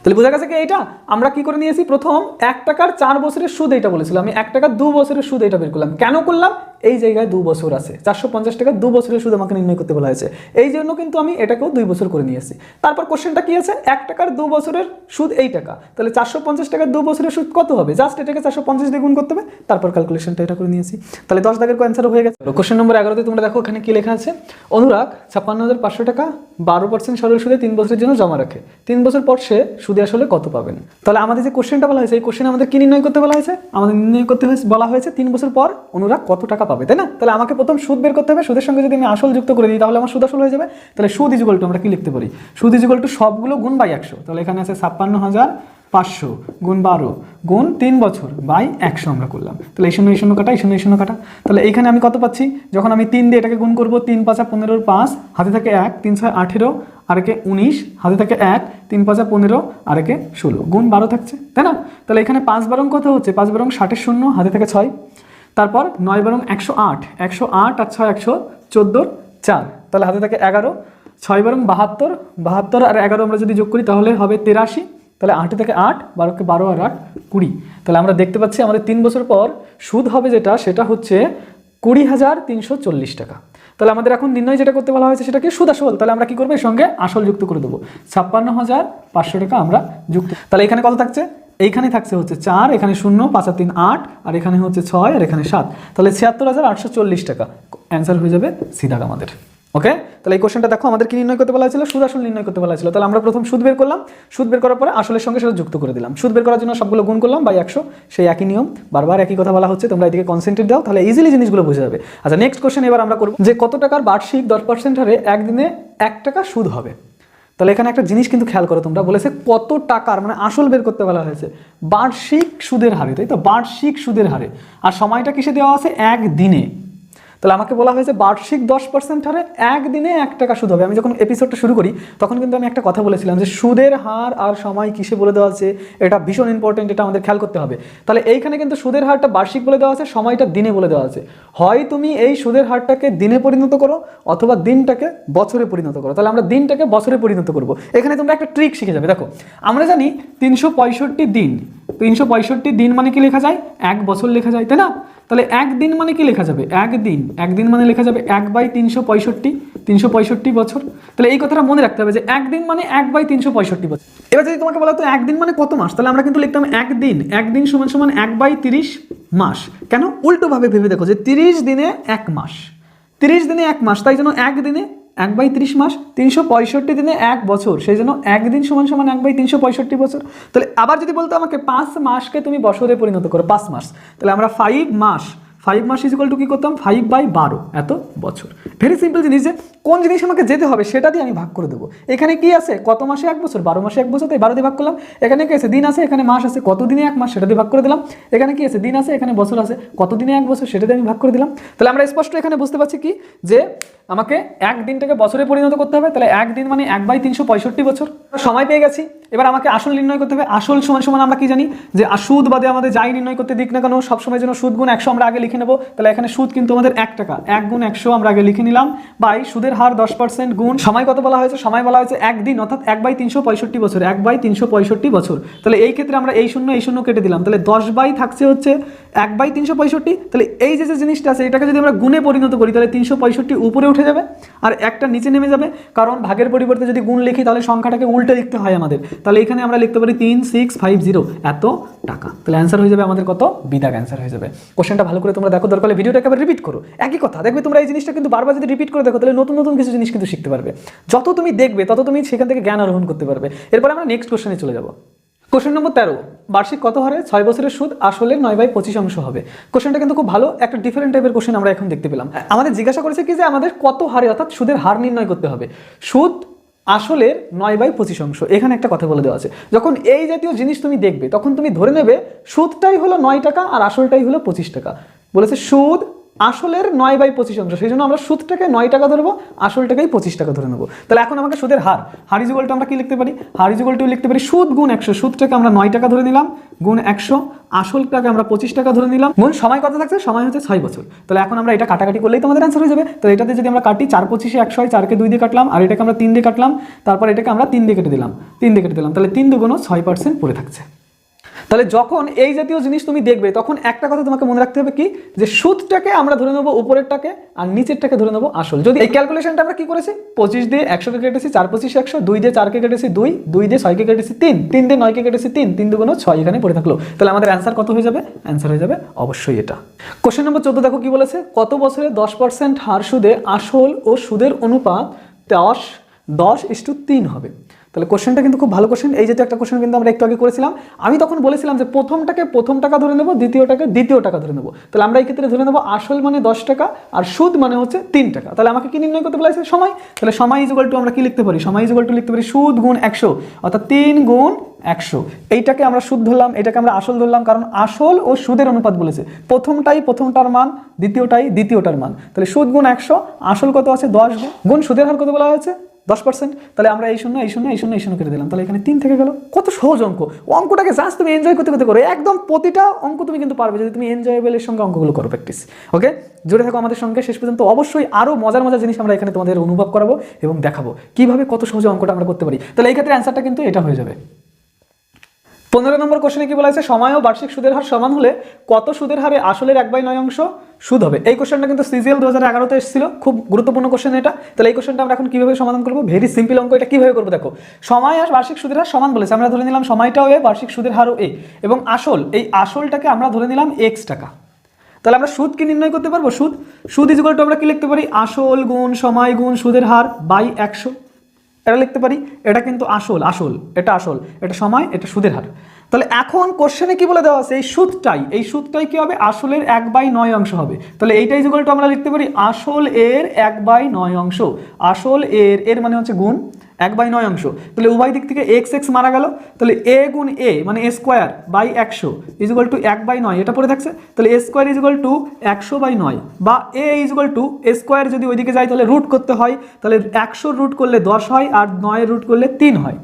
তাহলে বোঝা গেছে কি এইটা আমরা কি করে নিয়েছি, প্রথম 1 টাকার 4 বছরের সুদ এইটা বলেছিলাম, আমি 1 টাকার 2 বছরের সুদ এইটা বের করলাম। কেন করলাম? এই জায়গায় 2 বছর আছে, 450 টাকার 2 বছরের সুদ আমাকে নির্ণয় করতে বলা হয়েছে, এই জন্য কিন্তু আমি এটাকেও 2 বছর করে নিয়েছি। তারপর কোশ্চেনটা কি আছে, 1 টাকার 2 বছরের সুদ এই টাকা, তাহলে 450 টাকার 2 বছরের সুদ কত হবে, জাস্ট এটাকে 450 দিয়ে গুণ করতে হবে, তারপর ক্যালকুলেশনটা এটা করে নিয়েছি। তাহলে 10 দাগের অ্যান্সার হয়ে গেছে। কোশ্চেন নম্বর 11তে তোমরা দেখো এখানে কি লেখা আছে, অনুরাগ 56,500 টাকা 12% সরল সুদে 3 বছরের জন্য জমা রাখে, 3 বছর পর সে সুদে আসলে কত পাবেন। তাহলে আমাদের যে কোশ্চেনটা বলা হয়েছে, এই কোশ্চেনে আমাদের কি নির্ণয় করতে বলা হয়েছে, আমাদের নির্ণয় করতে বলা হয়েছে 3 বছর পর অনুরাগ কত টাকা পাবে, তাই না? তাহলে আমাকে প্রথম সুদ বের করতে হবে, সুদের সঙ্গে যদি আমি আসল যুক্ত করে দিই তাহলে আমার সুদ আসল হয়ে যাবে। তাহলে সুদ ইকুয়াল টু আমরা কি লিখতে পারি, সুদ ইকুয়াল টু সবগুলো গুণ বাই 100, তাহলে এখানে আছে 56,500 গুণ 12 গুণ 3 বছর বাই 100 আমরা করলাম। তাহলে এই শূন্য কাটা, এই শূন্য কাটা, তাহলে এইখানে আমি কত পাচ্ছি, যখন আমি 3 দিয়ে এটাকে গুণ করবো, 3 5 15 5, হাতে থাকে 1, 3 6 18, আর একে 19, হাতে থাকে 1, 3 5 15, আর একে 16, গুণ 12 থাকছে, তাই না? তাহলে এখানে 5 বারং কত হচ্ছে, 5 বারং 60 শূন্য, হাতে থাকে 6, তারপর 9 বারং 108, 108 আর 6 114, 4, তাহলে হাতে থাকে 11, 6 বারং 72, 72 আর 11 আমরা যদি যোগ করি তাহলে হবে 83, তাহলে 8 থেকে 8, 12কে 12 আর 8 20। তাহলে আমরা দেখতে পাচ্ছি আমাদের 3 বছর পর সুদ হবে যেটা, সেটা হচ্ছে 20,340 টাকা। তাহলে আমাদের এখন নির্ণয় যেটা করতে বলা হয়েছে সেটা কি, সুদ আসল। তাহলে আমরা কি করবো, এর সঙ্গে আসল যুক্ত করে দেবো, 56,500 টাকা আমরা যুক্ত। তাহলে এখানে কত থাকছে, এইখানে থাকছে হচ্ছে 4, এখানে 0, 5 আর 3 8, আর এখানে হচ্ছে 6 আর এখানে 7, তাহলে 76,840 টাকা অ্যান্সার হয়ে যাবে সিধা আমাদের। ওকে, তাহলে এই কোশ্চেনটা দেখো আমাদের কি নির্ণয় করতে বলা হয়েছিল, সুদ আসল নির্ণয় করতে বলা হয়েছিল। তাহলে আমরা প্রথম সুদ বের করলাম, সুদ বের করার পরে আসলের সঙ্গে সেটা যুক্ত করে দিলাম, সুদ বের করার জন্য সবগুলো গুণ করলাম বাই 100, সেই একই নিয়ম, বারবার একই কথা বলা হচ্ছে, তোমরা এদিকে কনসেন্ট্রেট দাও, তাহলে ইজিলি জিনিসগুলো বুঝে যাবে। আচ্ছা, নেক্সট কোশ্চেন এবার আমরা করব যে কত টাকার বার্ষিক 10% হারে একদিনে 1 টাকা সুদ হবে। তাহলে এখানে একটা জিনিস কিন্তু খেয়াল করো তোমরা, বলেছে কত টাকার মানে আসল বের করতে বলা হয়েছে, বার্ষিক সুদের হারে, তাই তো, বার্ষিক সুদের হারে, আর সময়টা কিসে দেওয়া আছে, 1 দিনে। তাহলে আমাকে বলা হয়েছে বার্ষিক 10% হারে একদিনে 1 টাকা সুদ হবে। আমি যখন এপিসোডটা শুরু করি তখন কিন্তু আমি একটা কথা বলেছিলাম যে সুদের হার আর সময় কিসে বলে দেওয়া আছে, এটা ভীষণ ইম্পর্টেন্ট, এটা আমাদের খেয়াল করতে হবে। তাহলে এইখানে কিন্তু সুদের হারটা বার্ষিক বলে দেওয়া আছে, সময়টা দিনে বলে দেওয়া আছে। হয় তুমি এই সুদের হারটাকে দিনে পরিণত করো অথবা দিনটাকে বছরে পরিণত করো। তাহলে আমরা দিনটাকে বছরে পরিণত করব। এখানে তোমরা একটা ট্রিক শিখে যাবে। দেখো আমরা জানি 365 দিন, 365 দিন মানে কি লেখা যায়, 1 বছর লেখা যায়, তাই না? তাহলে একদিন মানে কি লেখা যাবে, একদিন মানে লেখা যাবে 1/365, 365 বছর। তাহলে এই কথাটা মনে রাখতে হবে যে একদিন মানে 1/365 বছর। এবার যদি তোমাকে বলা হতো একদিন মানে কত মাস, তাহলে আমরা কিন্তু লিখতাম একদিন সমান সমান 1/30 মাস। কেন? উল্টোভাবে ভেবে দেখো যে 30 দিনে 1 মাস, 30 দিনে 1 মাস, তাই জন্য একদিনে 1/30 মাস, 365 দিনে 1 বছর, সেই জন্য একদিন সমান সমান 1/365 বছর। তাহলে আবার যদি বলতো আমাকে 5 মাসকে তুমি বছরে পরিণত করো, 5 মাস, তাহলে আমরা 5 মাস ইজ ইকুয়াল টু কি করতাম, 5/12 এত বছর। ভেরি সিম্পল জিনিস, যে কোন জিনিস আমাকে যেতে হবে সেটা দিয়ে আমি ভাগ করে দেবো। এখানে কি আছে, কত মাসে 1 বছর, 12 মাসে 1 বছর, তাই 12 দিয়ে ভাগ করলাম। এখানে কি আছে, দিন আছে, এখানে মাস আছে, কত দিনে 1 মাস সেটা দিয়ে ভাগ করে দিলাম। এখানে কি আছে, দিন আছে, এখানে বছর আছে, কত দিনে 1 বছর সেটা দিয়ে আমি ভাগ করে দিলাম। তাহলে আমরা স্পষ্ট এখানে বুঝতে পারছি কি, যে আমাকে এক দিনটাকে বছরে পরিণত করতে হবে। তাহলে একদিন মানে 1/365 বছর। সময় পেয়ে গেছি, এবার আমাকে আসল নির্ণয় করতে হবে। আসল সমান সমান আমরা কি জানি, যে সুদ বাদে আমাদের যাই নির্ণয় করতে দিক না কেন সবসময় যেন সুদ গুণ 100 আমরা আগে লিখে নেবো। তাহলে এখানে সুদ কিন্তু আমাদের 1 টাকা, 1 গুণ 100 আমরা আগে লিখে নিলাম, বাই সুদের হার 10% গুণ সময় কত বলা হয়েছে, সময় বলা হয়েছে একদিন, অর্থাৎ 1/365 বছর, 1/365 বছর। তাহলে এই ক্ষেত্রে আমরা এই শূন্য কেটে দিলাম, তাহলে 10 থাকছে হচ্ছে 1/365। তাহলে এই যে জিনিসটা আছে এটাকে যদি আমরা গুণে পরিণত করি তাহলে 365 উপরে উঠে যাবে আর একটা নিচে নেমে যাবে, কারণ ভাগের পরিবর্তে যদি গুণ লিখি তাহলে সংখ্যাটাকে উল্টে লিখতে হয় আমাদের। তাহলে এখানে আমরা লিখতে পারি 3650 এত টাকা। তাহলে অ্যান্সার হয়ে যাবে আমাদের কত, বিদাগ অ্যান্সার হয়ে যাবে। কোশ্চেনটা ভালো করে তোমরা দেখো, দরকার হলে ভিডিওটাকে আবার রিপিট করো, একই কথা দেখবে তোমরা। এই জিনিসটা কিন্তু বারবার যদি রিপিট করে দেখো তাহলে নতুন নতুন কিছু জিনিস কিন্তু শিখতে পারবে। যত তুমি দেখবে তত তুমি সেখান থেকে জ্ঞান আরোহণ করতে পারবে। এরপর আমরা নেক্সট কোশ্চেনে চলে যাব। কোশ্চেন নম্বর 13, বার্ষিক কত হারে 6 বছরের সুদ আসলের 9/25 অংশ হবে। কোশ্চেনটা কিন্তু খুব ভালো, একটা ডিফারেন্ট টাইপের কোশ্চেন আমরা এখন দেখতে পেলাম। আমাদের জিজ্ঞাসা করেছে কি যে আমাদের কত হারে, অর্থাৎ সুদের হার নির্ণয় করতে হবে। সুদ আসলের 9/25 অংশ। এখানে একটা কথা বলে দেওয়া আছে, যখন এই জাতীয় জিনিস তুমি দেখবে তখন তুমি ধরে নেবে সুদটাই হলো 9 টাকা আর আসলটাই হলো 25 টাকা। বলেছে সুদ আসলের 9/25 অংশ, সেই জন্য আমরা সুদটাকে 9 টাকা ধরবো, আসলটাকেই 25 টাকা ধরে নেবো। তাহলে এখন আমাকে সুদের হার ইজ ইকুয়াল টু আমরা কি লিখতে পারি, হার ইজ ইকুয়াল টু লিখতে পারি সুদ গুণ 100। সুদটাকে আমরা 9 টাকা ধরে নিলাম, গুণ 100, আসলটাকে আমরা 25 টাকা ধরে নিলাম, গুণ সময় কত থাকছে, সময় হচ্ছে 6 বছর। তাহলে এখন আমরা এটা কাটাকাটি করলেই তোমাদের অ্যান্সার হয়ে যাবে। তো এটাতে যদি আমরা কাটি 4 25 100 হয়, 4কে 2 দিয়ে কাটলাম, আর এটাকে আমরা 3 দিয়ে কাটলাম, তারপর এটাকে আমরা 3 দিয়ে কেটে দিলাম, তাহলে 3 দুগুণ 6% পড়ে থাকছে। তাহলে যখন এই জাতীয় জিনিস তুমি দেখবে তখন একটা কথা তোমাকে মনে রাখতে হবে কি, যে সুদটাকে আমরা ধরে নেবো উপরেরটাকে আর নিচেরটাকে ধরে নেবো আসল। যদি এই ক্যালকুলেশনটা আমরা কি করেছি, 25 দিয়ে 100কে কেটেছি, 4 25 100, 2 দিয়ে 4কে কেটেছি 2, 2 দিয়ে 6কে কেটেছি 3, 3 দিয়ে 9কে কেটেছি 3, 3 দুগুণ 6 এখানে পড়ে থাকলো। তাহলে আমাদের অ্যান্সার কত হয়ে যাবে, অ্যান্সার হয়ে যাবে অবশ্যই এটা। কোশ্চেন নম্বর 14 দেখো কি বলেছে, কত বছরে 10% হার সুদে আসল ও সুদের অনুপাত 10:3 হবে। তাহলে কোশ্চেনটা কিন্তু খুব ভালো কোশ্চেন। এই যে একটা কোশ্চেন কিন্তু আমরা একটু আগে করেছিলাম, আমি তখন বলেছিলাম যে প্রথমটাকে প্রথম টাকা ধরে নেবো, দ্বিতীয়টাকে দ্বিতীয় টাকা ধরে নেবো। তাহলে আমরা এই ক্ষেত্রে ধরে নেবো আসল মানে 10 টাকা আর সুদ মানে হচ্ছে 3 টাকা। তাহলে আমাকে কি নির্ণয় করতে বলেছে, সময়। তাহলে সময় ইজ ইকুয়াল টু আমরা কি লিখতে পারি, সময় ইজ ইকুয়াল টু লিখতে পারি সুদ গুণ 100, অর্থাৎ 3 গুণ 100। এইটাকে আমরা সুদ ধরলাম, এটাকে আমরা আসল ধরলাম, কারণ আসল ও সুদের অনুপাত বলেছে। প্রথমটার মান, দ্বিতীয়টার মান। তাহলে সুদ গুণ 100, আসল কত আছে 10 গুণ সুদের হার কত বলা হয়েছে 10%। তাহলে আমরা এই শূন্য কেটে দিলাম, তাহলে এখানে 3 থেকে গেল। কত সহজ অঙ্ক। অঙ্কটাকে জাস্ট তুমি এনজয় করতে করো, একদম প্রতিটা অঙ্ক তুমি কিন্তু পারবে যদি তুমি এনজয়েবলের সঙ্গে অঙ্কগুলো করো, প্র্যাকটিস। ওকে, জুড়ে থাকো আমাদের সঙ্গে শেষ পর্যন্ত। অবশ্যই আরও মজার জিনিস আমরা এখানে তোমাদের অনুভব করাবো এবং দেখাবো কিভাবে কত সহজে অঙ্কটা আমরা করতে পারি। তাহলে এই ক্ষেত্রে অ্যান্সারটা কিন্তু এটা হয়ে যাবে। 15 নম্বর কোশ্চেনে কি বলা আছে, সময় ও বার্ষিক সুদের হার সমান হলে কত সুদের হারে আসলের 1/9 অংশ সুদ হবে। এই কোশ্চেনটা কিন্তু সিজিএল 2011-তে এসেছিল, খুব গুরুত্বপূর্ণ কোশ্চেন এটা। তাহলে এই কোশ্চেনটা আমরা এখন কিভাবে সমাধান করবো, ভেরি সিম্পল অঙ্ক। এটা কিভাবে করবো দেখো, সময় আর বার্ষিক সুদের হার সমান বলেছে, আমরা ধরে নিলাম সময়টাও এ, বার্ষিক সুদের হারও এ, এবং এই আসলটাকে আমরা ধরে নিলাম x টাকা। তাহলে আমরা সুদ কি নির্ণয় করতে পারবো, সুদ ইজ ইকুয়াল টু আমরা কি লিখতে পারি, আসল গুণ সময় গুণ সুদের হার বাই 100। এটা লিখতে পারি, এটা কিন্তু আসল, এটা আসল, এটা সময়, এটা সুদের হার। তাহলে এখন কোশ্চেনে কি বলে দেওয়া আছে, এই সুদটাই কি হবে, আসলের 1/9 অংশ হবে। তাহলে এইটাই ইকুয়াল টু আমরা লিখতে পারি আসল এর 1/9 অংশ। আসল এর মানে হচ্ছে গুণ, 1/9 অংশ, তাহলে উভয় দিক থেকে এক্স এক্স মারা গেল, তাহলে এ গুণ এ মানে এ স্কোয়ার বাই 100 ইজুয়াল টু 1/9, এটা পড়ে থাকছে, তাহলে এ স্কোয়ার ইজুয়াল টু 100/9, বা এ ইজুয়াল টু এ স্কোয়ার যদি ওইদিকে যায় তাহলে রুট করতে হয়, তাহলে 100 রুট করলে 10 হয় আর 9 রুট করলে 3 হয়।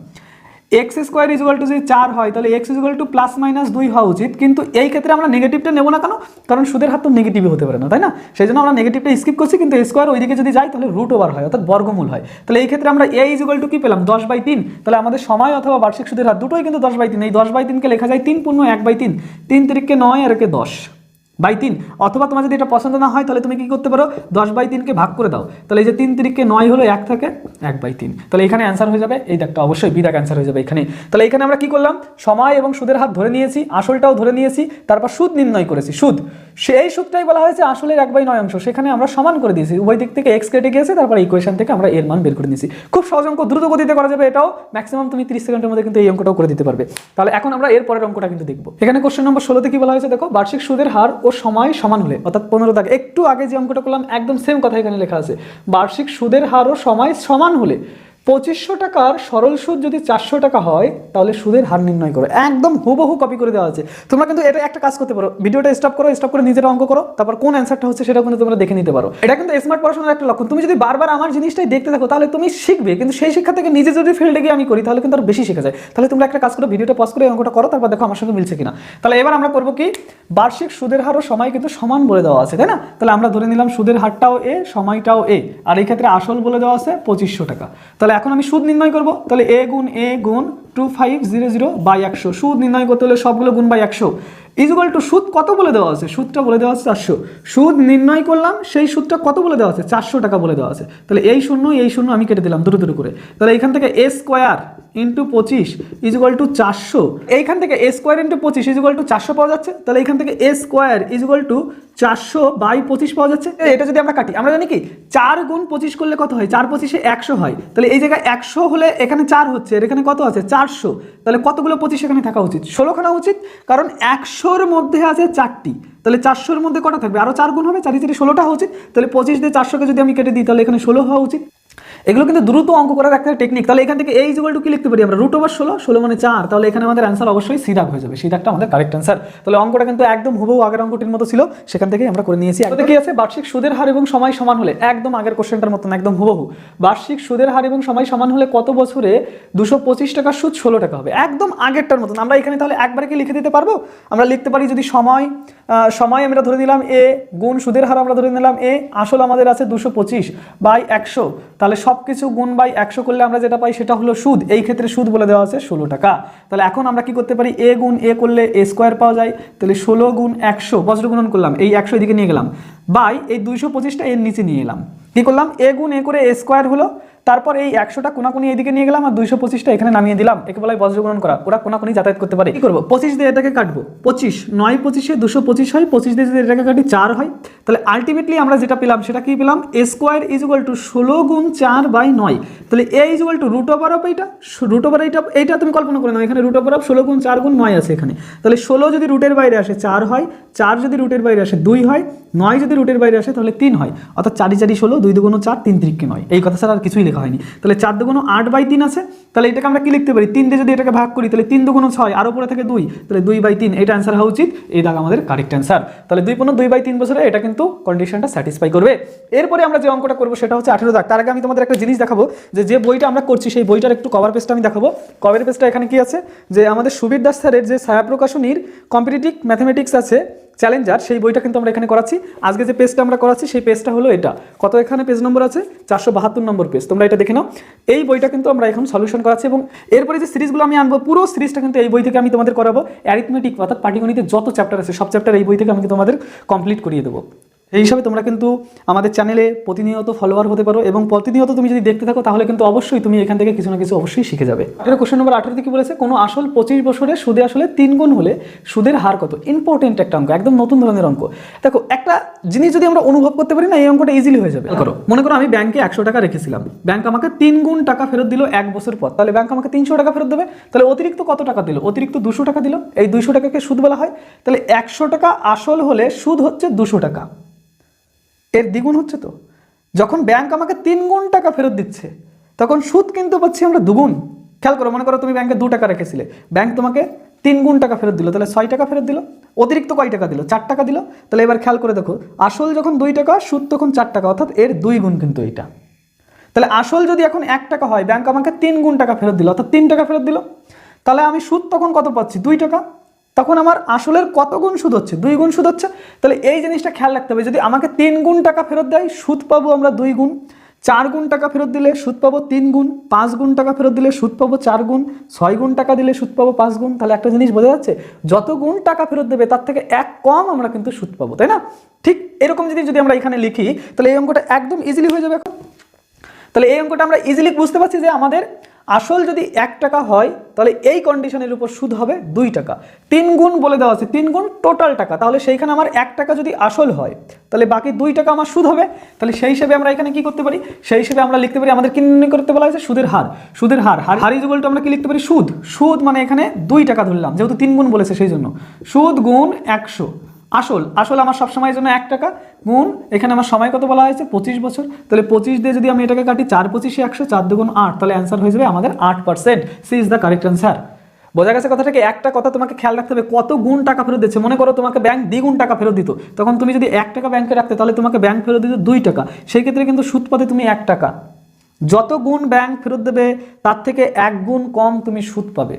এক্স স্কোয়ার ইজুয়াল টু যদি 4 হয় তাহলে x equal two plus minus 2 হওয়া উচিত, কিন্তু এই ক্ষেত্রে আমরা নেগেটিভটা নেব না কেন, কারণ সুদের হার তো নেগেটিভই হতে পারে না, তাই না? সেই জন্য আমরা নেগেটিভটা স্কিপ করছি, কিন্তু স্কোয়ার ওইদিকে যদি যায় তাহলে রুট ওভার হয়, অর্থাৎ বর্গমূল হয়। তাহলে এই ক্ষেত্রে আমরা এ ইজুয়াল টু কি পেলাম 10/3, তাহলে আমাদের সময় অথবা বার্ষিক সুদের হার দুটোই কিন্তু 10/3, এই 10/3কে লেখা যায় 3 পূর্ণ 1/3, 3 তিরিকে 9 আর একে 10/3, অথবা তোমার যদি এটা পছন্দ না হয় তাহলে তুমি কি করতে পারো 10/3কে ভাগ করে দাও, তাহলে এই যে 3 তিরিকে 9 হলো 1 থাকে 1/3, তাহলে এখানে অ্যান্সার হয়ে যাবে এই দেখটা, অবশ্যই বিদাক অ্যান্সার হয়ে যাবে এখানে। তাহলে এখানে আমরা কি করলাম, সময় এবং সুদের হার ধরে নিয়েছি, আসলটাও ধরে নিয়েছি, তারপর সুদ নির্ণয় করেছি। সুদ সেই সুদটাই বলা হয়েছে আসলের 1/9 অংশ, সেখানে আমরা সমান করে দিয়েছি, উভয় দিক থেকে এক্স কেটে গিয়েছে, তারপর ইকুয়েশন থেকে আমরা এর মান বের করে নিয়েছি। খুব সহজ অঙ্ক, দ্রুত গতিতে করা যাবে, এটাও ম্যাক্সিমাম তুমি 30 সেকেন্ডের মধ্যে কিন্তু এই অঙ্কটাও করে দিতে পারবে। তাহলে এখন আমরা এর পরের অঙ্কটা কিন্তু দেখবো। এখানে কোশ্চেন নম্বর 16তে কি বলা হয়েছে দেখো, বার্ষিক সুদের হার ও সময় সমান হলে, অর্থাৎ 15 দাগ, একটু আগে যে অঙ্কটা করলাম একদম সেম কথা এখানে লেখা আছে, বার্ষিক সুদের হার ও সময় সমান হলে 2500 টাকার সরল সুদ যদি 400 টাকা হয় তাহলে সুদের হার নির্ণয় করো। একদম হুবহু কপি করে দেওয়া আছে। তোমরা কিন্তু এটা একটা কাজ করতে পারো, ভিডিওটা স্টপ করো, স্টপ করে নিজেরা অঙ্ক করো, তারপর কোন অ্যান্সারটা হচ্ছে সেটা কিন্তু তোমরা দেখে নিতে পারো। এটা কিন্তু স্মার্ট পড়াশোনার একটা লক্ষণ। তুমি যদি বারবার আমার জিনিসটাই দেখতে থাকো তাহলে তুমি শিখবে, কিন্তু সেই শিক্ষা থেকে নিজে যদি ফিল্ডে গিয়ে আমি করি তাহলে কিন্তু আরো বেশি শেখা যায়। তাহলে তোমরা একটা কাজ করো, ভিডিওটা পজ করে অঙ্কটা করো, তারপর দেখো আমার সঙ্গে মিলছে কিনা। তাহলে এবার আমরা করবো কি, বার্ষিক সুদের হার ও সময় কিন্তু সমান বলে দেওয়া আছে, তাই না? তাহলে আমরা ধরে নিলাম সুদের হারটাও এ, সময়টাও এ, আর এই ক্ষেত্রে আসল বলে দেওয়া আছে 2500 টাকা। তাহলে এখন আমি সুদ নির্ণয় করব, তাহলে এ গুণ 2500/100, সুদ নির্ণয় করতে হলে সবগুলো গুণ বাই 100 ইজুয়াল টু সুদ কত বলে দেওয়া আছে, সুদটা বলে দেওয়া আছে 400, সুদ নির্ণয় করলাম, সেই সুদটা কত বলে দেওয়া আছে 400 টাকা বলে দেওয়া আছে। তাহলে এই শূন্য আমি কেটে দিলাম দ্রুত করে, তাহলে এখান থেকে এ স্কোয়ার ইন্টু 25 ইজুয়াল টু 400, এইখান থেকে এ স্কোয়ার ইন্টু 25 ইজুয়াল টু 400 পাওয়া যাচ্ছে, তাহলে এখান থেকে এ স্কোয়ার ইজুয়াল টু 400/25 পাওয়া যাচ্ছে। এটা যদি আমরা কাটি, আমরা জানি কি 4 গুণ 25 করলে কত হয়, 4 25 100 হয়, তাহলে এই জায়গায় 100 হলে এখানে 4 হচ্ছে, এর এখানে কত আছে 400, তাহলে কতগুলো 25 এখানে থাকা উচিত 16খানা উচিত, কারণ 100-র মধ্যে আছে 4টি, তাহলে 400-র মধ্যে কটা থাকবে, আরো 4 গুণ হবে, 4 4 16টা হওয়া উচিত, তাহলে 25 দিয়ে 400কে যদি আমি কেটে দিই তাহলে এখানে 16 হওয়া উচিত। এগুলো কিন্তু দ্রুত অঙ্ক করার একটা টেকনিক। তাহলে এখান থেকে এই ইকুয়াল টু কি লিখতে পারি আমরা, √16, 16 মানে 4, তাহলে এখানে আমাদের অ্যান্সার অবশ্যই সি দাগ হয়ে যাবে, সি দাগটা আমাদের কারেক্ট অ্যান্সার। তাহলে অঙ্কটা কিন্তু একদম হুবহু আগের অঙ্কটির মতো ছিল, সেখান থেকেই আমরা করে নিয়েছি। এটাতে কি আছে, বার্ষিক সুদের হার এবং সময় সমান হলে, একদম আগের কোশ্চেনটার মতন একদম হুবহু, বার্ষিক সুদের হার এবং সময় সমান হলে কত বছরে 225 টাকার সুদ 16 টাকা হবে, একদম আগেরটার মতন। আমরা এখানে তাহলে একবারে কি লিখে দিতে পারবো, আমরা লিখতে পারি যদি সময় আমরা ধরে নিলাম এ, গুণ সুদের হার আমরা ধরে নিলাম এ, আসল আমাদের আছে 225/100, তাহলে সবকিছু গুণ বাই 100 করলে আমরা যেটা পাই সেটা হলো সুদ। এই ক্ষেত্রে সুদ বলে দেওয়া আছে 16 টাকা। তাহলে এখন আমরা কি করতে পারি, এ গুণ এ করলে এ স্কোয়ার পাওয়া যায়, তাহলে 16 গুণ 100 বজ্র গুণন করলাম, এই 100 এদিকে নিয়ে গেলাম, বাই এই 225টা এর নিচে নিয়ে এলাম, কি করলাম এ গুণ এ করে এ স্কোয়ার হলো, তারপর এই 100টা কোনাকুনি এদিকে নিয়ে গেলাম আর 225টা এখানে নামিয়ে দিলাম, একে বলা হয় বজ্র গুণন করা। ওরা কোনাকুনি যাতায়াত করতে পারে, কি করবো 25 দিয়ে এটাকে কাটবো, 25 9 25-এ 225 হয়, 25 দিয়ে যদি এটাকে কাটি 4 হয়, তাহলে আলটিমেটলি আমরা যেটা পেলাম সেটা কি পেলাম, এ স্কোয়ার ইজ ইকুয়াল টু 16 গুণ 4/9, তাহলে এ ইজ ইকুয়াল টু √ অফ এইটা তুমি কল্পনা করে নাও, এখানে √ অফ 16 গুণ 4 গুণ 9 আছে এখানে, তাহলে 16 যদি রুটের বাইরে আসে 4 হয়, 4 যদি রুটের বাইরে আসে 2 হয়, 9 যদি রুটের বাইরে আসে তাহলে 3 হয়, অর্থাৎ 4 4 16, 2 2 4, 3 3 9, এই কথা ছাড়া আর কিছুই লেখা হয়নি। তাহলে 4 2 8/3 আছে, তাহলে এটাকে আমরা কি লিখতে পারি, 3 দিয়ে যদি এটাকে ভাগ করি তাহলে 3 2 6, আর উপরে থেকে 2, তাহলে 2/3, এটা অ্যান্সার হওয়া উচিত, এই দাগ আমাদের কারেক্ট অ্যান্সার। তাহলে 2/3 বছরে এটা কিন্তু কন্ডিশনটা স্যাটিসফাই করবে। এরপরে আমরা যে অঙ্কটা করবো সেটা হচ্ছে 18 দাগ। তার আগে আমি তোমাদের একটা জিনিস দেখাবো, যে বইটা আমরা করছি সেই বইটার একটু কভার পেজটা আমি দেখাবো। কভার পেজটা এখানে কি আছে, যে আমাদের সুবীর দাস স্যারের যে ছায়া প্রকাশনীর কম্পিটিটিভ ম্যাথমেটিক্স আছে চ্যালেঞ্জার, সেই বইটা কিন্তু আমরা এখানে করাচ্ছি। আজকে যে পেজটা আমরা করাচ্ছি সেই পেজটা হলো এটা, কত এখানে পেজ নম্বর আছে 472 নম্বর পেজ, তোমরা এটা দেখে নাও। এই বইটা কিন্তু আমরা এখন সলিউশন করাচ্ছি, এবং এরপরে যে সিরিজগুলো আমি আনবো পুরো সিরিজটা কিন্তু এই বই থেকে আমি তোমাদের করাবো। অ্যারিথমেটিক অর্থাৎ পাটিগণিতের যত চ্যাপ্টার আছে সব চ্যাপ্টার এই বই থেকে আমি তোমাদের কমপ্লিট করিয়ে দেবো। এই হিসাবে তোমরা কিন্তু আমাদের চ্যানেলে প্রতিনিয়ত ফলোয়ার হতে পারো, এবং প্রতিনিয়ত তুমি যদি দেখতে থাকো তাহলে কিন্তু অবশ্যই তুমি এখান থেকে কিছু না কিছু অবশ্যই শিখে যাবে। এটা কোশ্চেন নম্বর 18 কি বলেছে, কোনো আসল 25 বছরে সুদে আসলে 3 গুণ হলে সুদের হার কত। ইম্পর্টেন্ট একটা অঙ্ক, একদম নতুন ধরনের অঙ্ক। দেখো একটা জিনিস যদি আমরা অনুভব করতে পারি না, এই অঙ্কটা ইজিলি হয়ে যাবে। করো, মনে করো আমি ব্যাংকে 100 টাকা রেখেছিলাম, ব্যাংক আমাকে 3 গুণ টাকা ফেরত দিল 1 বছর পর, তাহলে ব্যাংক আমাকে 300 টাকা ফেরত দেবে, তাহলে অতিরিক্ত কত টাকা দিল, অতিরিক্ত 200 টাকা দিল, এই 200 টাকাকে সুদ বলা হয়। তাহলে 100 টাকা আসল হলে সুদ হচ্ছে 200 টাকা, এর দ্বিগুণ হচ্ছে। তো যখন ব্যাংক আমাকে 3 গুণ টাকা ফেরত দিচ্ছে তখন সুদ কিন্তু পাচ্ছি আমরা দুগুণ। খেয়াল করো, মনে করো তুমি ব্যাংকে 2 টাকা রেখেছিলে, ব্যাংক তোমাকে 3 গুণ টাকা ফেরত দিল, তাহলে 6 টাকা ফেরত দিল। অতিরিক্ত কয় টাকা দিল? 4 টাকা দিল। তাহলে এবার খেয়াল করে দেখো, আসল যখন 2 টাকা, সুদ তখন 4 টাকা, অর্থাৎ এর 2 গুণ কিন্তু এইটা। তাহলে আসল যদি এখন 1 টাকা হয়, ব্যাংক আমাকে 3 গুণ টাকা ফেরত দিল, অর্থাৎ 3 টাকা ফেরত দিল। তাহলে আমি সুদ তখন কত পাচ্ছি? 2 টাকা। তখন আমার আসলের কত গুণ সুদ হচ্ছে? 2 গুণ সুদ হচ্ছে। তাহলে এই জিনিসটা খেয়াল রাখতে হবে, যদি আমাকে 3 গুণ টাকা ফেরত দেয়, সুদ পাবো আমরা 2 গুণ। 4 গুণ টাকা ফেরত দিলে সুদ পাবো 3 গুণ। 5 গুণ টাকা ফেরত দিলে সুদ পাবো 4 গুণ। 6 গুণ টাকা দিলে সুদ পাবো 5 গুণ। তাহলে একটা জিনিস বোঝা যাচ্ছে, যত গুণ টাকা ফেরত দেবে তার থেকে 1 কম আমরা কিন্তু সুদ পাবো, তাই না? ঠিক এরকম যদি আমরা এখানে লিখি, তাহলে এই অঙ্কটা একদম ইজিলি হয়ে যাবে। তাহলে এই অঙ্কটা আমরা ইজিলি বুঝতে পারছি যে আমাদের আসল যদি 1 টাকা হয়, তাহলে এই কন্ডিশনের উপর সুদ হবে 2 টাকা। 3 গুণ বলে দেওয়া আছে, 3 গুণ টোটাল টাকা। তাহলে সেইখানে আমার 1 টাকা যদি আসল হয়, তাহলে বাকি 2 টাকা আমার সুদ হবে। তাহলে সেই হিসেবে আমরা এখানে কি করতে পারি? সেই হিসেবে আমরা লিখতে পারি, আমাদের কি নির্ণয় করতে বলা হয়েছে? সুদের হার। সুদের হার হার ইজ ইকুয়াল টু আমরা কি লিখতে পারি? সুদ। সুদ মানে এখানে 2 টাকা ধরলাম, যেহেতু 3 গুণ বলেছে সেই জন্য। সুদ গুণ 100। আসল আমার সবসময়ের জন্য 1 টাকা, গুণ এখানে আমার সময় কত বলা হয়েছে? 25 বছর। তাহলে 25 দিয়ে যদি আমি এটাকে কাটি, 4 25 100, 4 2 8, তাহলে অ্যান্সার হয়ে যাবে আমাদের 8%। C is the correct answer. বোঝা গেছে কথাটাকে? একটা কথা তোমাকে খেয়াল রাখতে হবে, কত গুণ টাকা ফেরত দিচ্ছে। মনে করো তোমাকে ব্যাংক 2 গুণ টাকা ফেরত দিত, তখন তুমি যদি 1 টাকা ব্যাংকে রাখতে, তাহলে তোমাকে ব্যাংক ফেরত দিত 2 টাকা। সেই ক্ষেত্রে কিন্তু সুদ পাতে তুমি 1 টাকা। যত গুণ ব্যাংক ফেরত দেবে তার থেকে 1 গুণ কম তুমি সুদ পাবে।